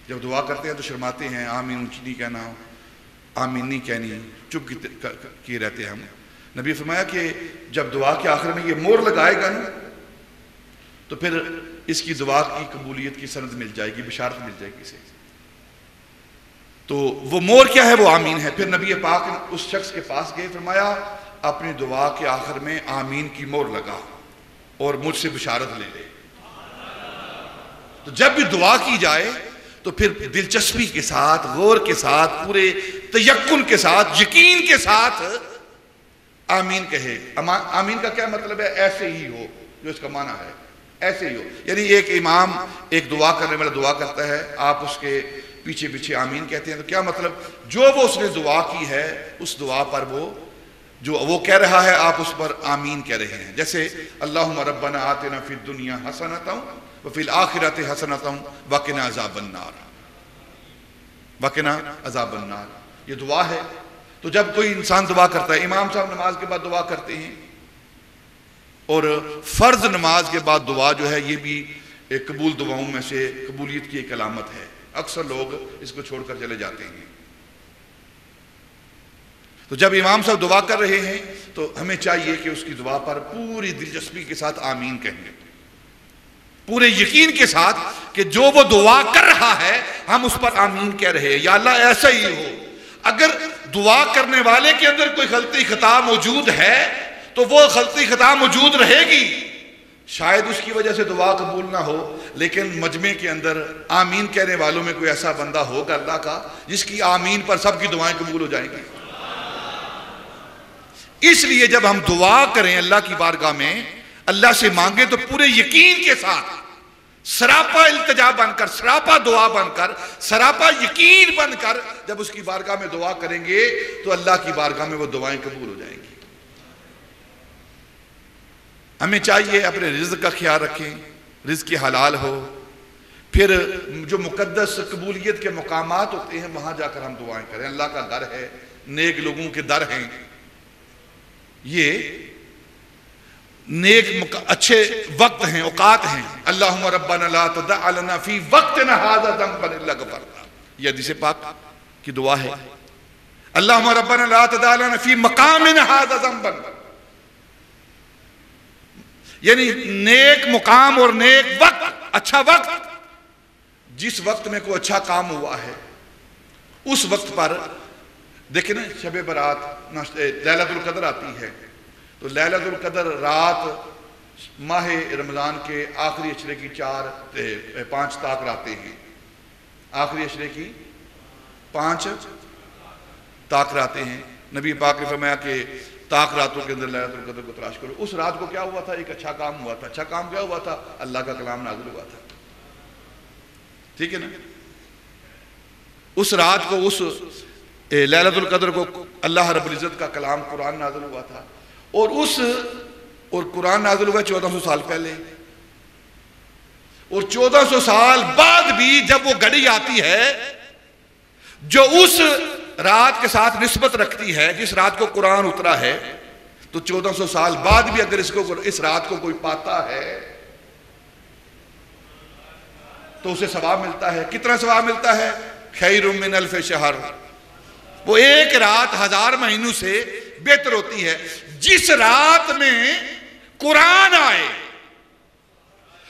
جب دعا کرتے ہیں تو شرماتے ہیں، آمین اونچی نہیں کہنا، آمین نہیں کہنی، چپ کیے رہتے ہیں ہم. نبی فرمایا کہ جب دعا کے آخر میں یہ مور لگائے گا نا تو پھر اس کی دعا کی قبولیت کی سند مل جائے گی، بشارت مل جائے گی اسے. تو وہ مور کیا ہے؟ وہ آمین ہے. پھر نبی پاک اس شخص کے پاس گئے، فرمایا اپنی دعا کے آخر میں آمین کی مور لگا اور مجھ سے بشارت لے لے. تو جب بھی دعا کی جائے تو پھر دلچسپی کے ساتھ، غور کے ساتھ، پورے تیقن کے ساتھ، یقین کے ساتھ آمین کہے. آمین کا کیا مطلب ہے؟ ایسے ہی ہو، جو اس کا معنی ہے ایسے ہی ہو. یعنی ایک امام ایک دعا کرنے والا دعا کرتا ہے، آپ اس کے پیچھے پیچھے آمین کہتے ہیں، تو کیا مطلب؟ جو وہ اس نے دعا کی ہے اس دعا پر وہ کہہ رہا ہے، آپ اس پر آمین کہہ رہے ہیں. جیسے اللہم ربنا آتنا فی الدنیا حسنۃ وفی الآخرۃ حسنۃ وقنا عذاب النار، وقنا عذاب النار، یہ دعا ہے۔ تو جب کوئی انسان دعا کرتا ہے، امام صاحب نماز کے بعد دعا کرتے ہیں، اور فرض نماز کے بعد دعا جو ہے یہ بھی ایک قبول دعاؤں میں سے قبولیت کی ایک علامت ہے، اکثر لوگ اس کو چھوڑ کر چلے جاتے ہیں۔ تو جب امام صاحب دعا کر رہے ہیں تو ہمیں چاہیے کہ اس کی دعا پر پوری دلچسپی کے ساتھ آمین کہیں، پورے یقین کے ساتھ کہ جو وہ دعا کر رہا ہے ہم اس پر آمین کہہ رہے ہیں، یا اللہ ایسا ہی ہو۔ اگر دعا کرنے والے کے اندر کوئی غلطی خطا موجود ہے تو وہ غلطی خطا موجود رہے گی، شاید اس کی وجہ سے دعا قبول نہ ہو، لیکن مجمع کے اندر آمین کہنے والوں میں کوئی ایسا بندہ ہوگا اللہ کا جس کی آمین پر سب کی دعائیں قبول ہو جائیں گی۔ اس لیے جب ہم دعا کریں اللہ کی بارگاہ میں، اللہ سے مانگیں تو پورے یقین کے ساتھ، سراپا التجا بن کر، سراپا دعا بن کر، سراپا یقین بن کر جب اس کی بارگاہ میں دعا کریں گے تو اللہ کی بارگاہ میں وہ دعائیں قبول ہو جائیں گی۔ ہمیں چاہیے اپنے رزق کا خیال رکھیں، رزق حلال ہو، پھر جو مقدس قبولیت کے مقامات ہوتے ہیں وہاں جا کر ہم دعائیں کریں۔ اللہ کا گھر ہے، نیک لوگوں کے در ہیں، یہ نیک اچھے وقت ہیں، اوقات ہیں۔ اللہم ربنا لا تدع لنا فی وقتنا ھذا ذنبا الا غفرتہ، یہ حدیث پاک کی دعا ہے۔ اللہم ربنا لا تدع لنا فی مقامنا ھذا ذنبا، یعنی نیک مقام اور نیک وقت، اچھا وقت، جس وقت میں کوئی اچھا کام ہوا ہے اس وقت پر دیکھیں نا، شب برات لیلۃ القدر آتی ہے، تو لیلۃ القدر رات ماہ رمضان کے آخری عشرے کی 5 طاق راتیں ہیں، آخری عشرے کی 5 طاق راتیں ہیں۔ نبی پاک نے فرمایا کہ طاق راتوں کے اندر لیلۃ القدر کو تلاش کرو۔ اس رات کو کیا ہوا تھا؟ ایک اچھا کام ہوا تھا۔ اچھا کام کیا ہوا تھا؟ اللہ کا کلام نازل ہوا تھا، ٹھیک ہے نا؟ اس رات کو، اس لیلۃ القدر کو اللہ رب العزت کا کلام قرآن نازل ہوا تھا، اور قرآن نازل ہوا 1400 سال پہلے، اور 1400 سال بعد بھی جب وہ گھڑی آتی ہے جو اس رات کے ساتھ نسبت رکھتی ہے جس رات کو قرآن اترا ہے، تو 1400 سال بعد بھی اگر اس رات کو کوئی پاتا ہے تو اسے ثواب ملتا ہے۔ کتنا ثواب ملتا ہے؟ خیر من الف شہر، وہ ایک رات 1000 مہینوں سے بہتر ہوتی ہے۔ جس رات میں قرآن آئے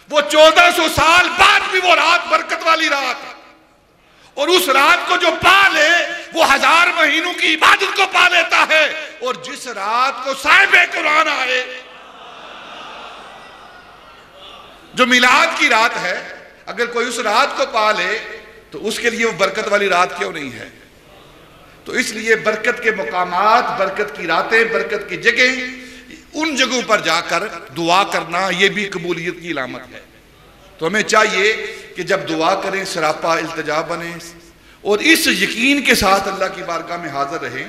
وہ 1400 سال بعد بھی وہ رات برکت والی رات ہے، اور اس رات کو جو پا لے وہ 1000 مہینوں کی عبادت کو پا لیتا ہے۔ اور جس رات کو صاحب قرآن آئے، جو میلاد کی رات ہے، اگر کوئی اس رات کو پا لے تو اس کے لیے وہ برکت والی رات کیوں نہیں ہے؟ تو اس لیے برکت کے مقامات، برکت کی راتیں، برکت کی جگہیں، ان جگہوں پر جا کر دعا کرنا یہ بھی قبولیت کی علامت ہے۔ تو ہمیں چاہیے کہ جب دعا کریں سراپا التجا بنیں، اور اس یقین کے ساتھ اللہ کی بارگاہ میں حاضر رہیں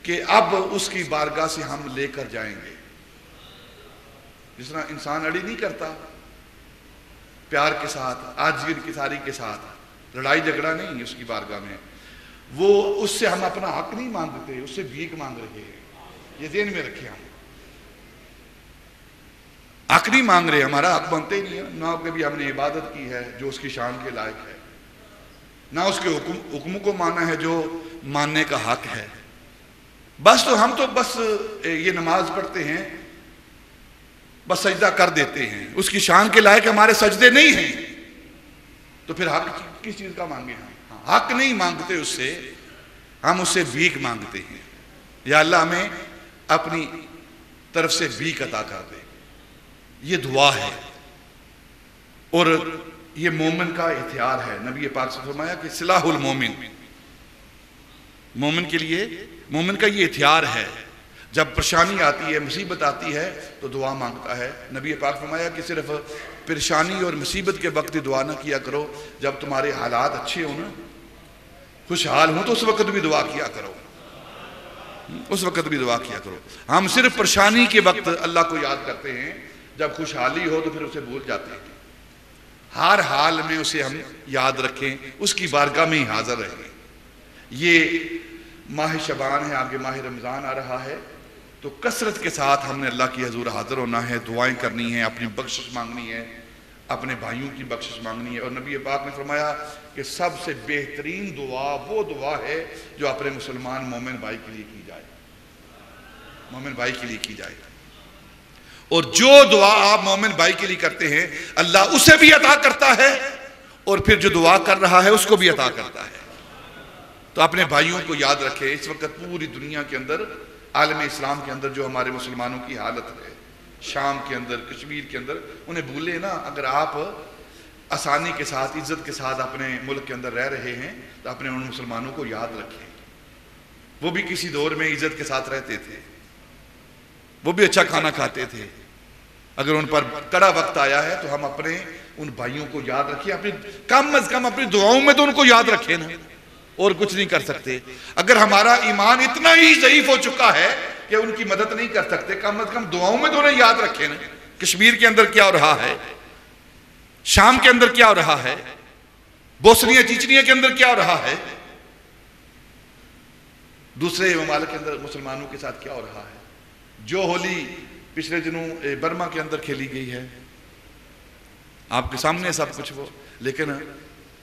کہ اب اس کی بارگاہ سے ہم لے کر جائیں گے۔ جس طرح انسان اڑی نہیں کرتا، پیار کے ساتھ، عاجزی انکساری کے ساتھ، لڑائی جھگڑا نہیں اس کی بارگاہ میں، وہ اس سے ہم اپنا حق نہیں مانگتے، اس سے بھیک مانگ رہے ہیں۔ یہ ذہن میں رکھیں، ہم حق نہیں مانگ رہے، ہمارا حق بنتے ہی نہیں ہے، نہ کبھی ہم نے عبادت کی ہے جو اس کی شان کے لائق ہے، نہ اس کے حکم کو مانا ہے جو ماننے کا حق ہے۔ بس تو ہم تو بس یہ نماز پڑھتے ہیں، بس سجدہ کر دیتے ہیں، اس کی شان کے لائق ہمارے سجدے نہیں ہیں، تو پھر حق کس چیز کا مانگے ہم؟ حق نہیں مانگتے اس سے، ہم اس سے بھیک مانگتے ہیں۔ یا اللہ ہمیں اپنی طرف سے بھیک عطا کر دے، یہ دعا ہے۔ اور یہ مومن کا اختیار ہے۔ نبی پاک سے فرمایا کہ سلاح المومن، مومن کے لیے، مومن کا یہ اختیار ہے، جب پریشانی آتی ہے، مصیبت آتی ہے تو دعا مانگتا ہے۔ نبی پاک فرمایا کہ صرف پریشانی اور مصیبت کے وقت دعا نہ کیا کرو، جب تمہارے حالات اچھے ہوں نا، خوشحال ہوں، تو اس وقت بھی دعا کیا کرو، اس وقت بھی دعا کیا کرو۔ ہم صرف پریشانی کے وقت اللہ کو یاد کرتے ہیں، جب خوشحالی ہو تو پھر اسے بھول جاتے ہیں۔ ہر حال میں اسے ہم یاد رکھیں، اس کی بارگاہ میں ہی حاضر رہیں۔ یہ ماہ شعبان ہے، آگے ماہ رمضان آ رہا ہے، تو کثرت کے ساتھ ہم نے اللہ کی حضور حاضر ہونا ہے، دعائیں کرنی ہیں، اپنی بخشش مانگنی ہے، اپنے بھائیوں کی بخشش مانگنی ہے۔ اور نبی پاک نے فرمایا کہ سب سے بہترین دعا وہ دعا ہے جو اپنے مسلمان مومن بھائی کے لیے کی جائے، مومن بھائی کے لیے کی جائے۔ اور جو دعا آپ مومن بھائی کے لیے کرتے ہیں اللہ اسے بھی عطا کرتا ہے، اور پھر جو دعا کر رہا ہے اس کو بھی عطا کرتا ہے۔ تو اپنے بھائیوں کو یاد رکھیں۔ اس وقت پوری دنیا کے اندر، عالم اسلام کے اندر جو ہمارے مسلمانوں کی حالت ہے، شام کے اندر، کشمیر کے اندر، انہیں بھولے نا۔ اگر آپ آسانی کے ساتھ، عزت کے ساتھ اپنے ملک کے اندر رہ رہے ہیں تو اپنے ان مسلمانوں کو یاد رکھیں۔ وہ بھی کسی دور میں عزت کے ساتھ رہتے تھے، وہ بھی اچھا کھانا کھاتے تھے۔ اگر ان پر کڑا وقت آیا ہے تو ہم اپنے ان بھائیوں کو یاد رکھیں، اپنی کم از کم اپنی دعاؤں میں تو ان کو یاد رکھیں نا، اور کچھ نہیں کر سکتے۔ اگر ہمارا ایمان اتنا ہی ضعیف ہو چکا ہے کہ ان کی مدد نہیں کر سکتے، کم از کم دعاؤں میں تو انہیں یاد رکھیں نا۔ کشمیر کے اندر کیا ہو رہا ہے، شام کے اندر کیا ہو رہا ہے، بوسنیا چیچنیا کے اندر کیا ہو رہا ہے، دوسرے ممالک کے اندر مسلمانوں کے ساتھ کیا ہو رہا ہے۔ جو ہولی پچھلے دنوں برما کے اندر کھیلی گئی ہے، آپ کے سامنے سب کچھ وہ، لیکن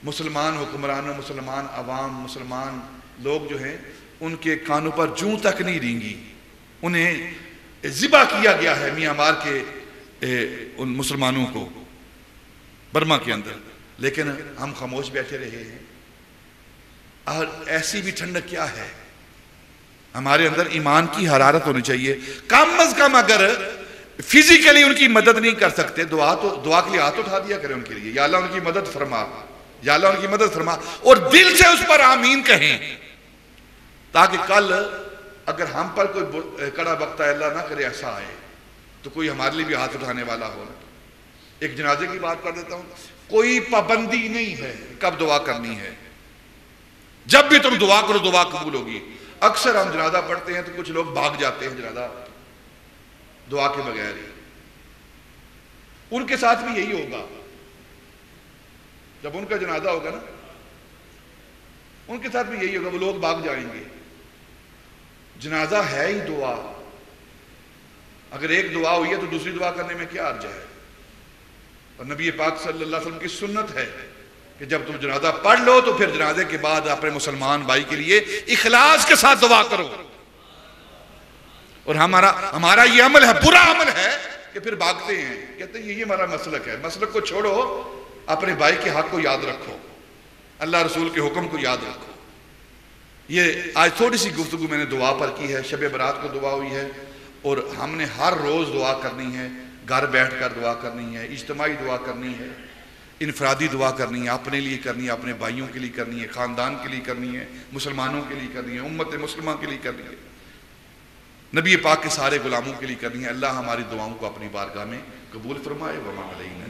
مسلمان حکمرانوں، مسلمان عوام، مسلمان لوگ جو ہیں ان کے کانوں پر جوں تک نہیں رینگی۔ انہیں ذبح کیا گیا ہے میاں مار کے ان مسلمانوں کو برما کے اندر، لیکن ہم خاموش بیٹھے رہے ہیں۔ اور ایسی بھی ٹھنڈک کیا ہے، ہمارے اندر ایمان کی حرارت ہونی چاہیے۔ کم از کم اگر فزیکلی ان کی مدد نہیں کر سکتے، دعا کے لیے ہاتھ اٹھا دیا کریں ان کے لیے، یا اللہ ان کی مدد فرما، یا اللہ ان کی مدد فرما، اور دل سے اس پر آمین کہیں، تاکہ کل اگر ہم پر کوئی کڑا وقت ہے، اللہ نہ کرے ایسا آئے، تو کوئی ہمارے لیے بھی ہاتھ اٹھانے والا ہو۔ ایک جنازے کی بات کر دیتا ہوں، کوئی پابندی نہیں ہے کب دعا کرنی ہے، جب بھی تم دعا کرو دعا قبول ہوگی۔ اکثر ہم جنازہ پڑھتے ہیں تو کچھ لوگ بھاگ جاتے ہیں جنازہ دعا کے بغیر ہی۔ ان کے ساتھ بھی یہی ہوگا، جب ان کا جنازہ ہوگا نا، ان کے ساتھ بھی یہی ہوگا، وہ لوگ بھاگ جائیں گے۔ جنازہ ہے ہی دعا، اگر ایک دعا ہوئی ہے تو دوسری دعا کرنے میں کیا حرج ہے؟ اور نبی پاک صلی اللہ علیہ وسلم کی سنت ہے کہ جب تم جنازہ پڑھ لو تو پھر جنازے کے بعد اپنے مسلمان بھائی کے لیے اخلاص کے ساتھ دعا کرو۔ اور ہمارا یہ عمل ہے، برا عمل ہے کہ پھر بھاگتے ہیں، کہتے ہیں یہ ہمارا مسلک ہے۔ مسلک کو چھوڑو، اپنے بھائی کے حق کو یاد رکھو، اللہ رسول کے حکم کو یاد رکھو۔ یہ آج تھوڑی سی گفتگو میں نے دعا پر کی ہے، شب برات کو دعا ہوئی ہے، اور ہم نے ہر روز دعا کرنی ہے، گھر بیٹھ کر دعا کرنی ہے، اجتماعی دعا کرنی ہے، انفرادی دعا کرنی ہے، اپنے لیے کرنی ہے، اپنے بھائیوں کے لیے کرنی ہے، خاندان کے لیے کرنی ہے، مسلمانوں کے لیے کرنی ہے، امت مسلمہ کے لیے کرنی ہے، نبی پاک کے سارے غلاموں کے لیے کرنی ہے۔ اللہ ہماری دعاؤں کو اپنی بارگاہ میں قبول فرمائے۔ وما علینا۔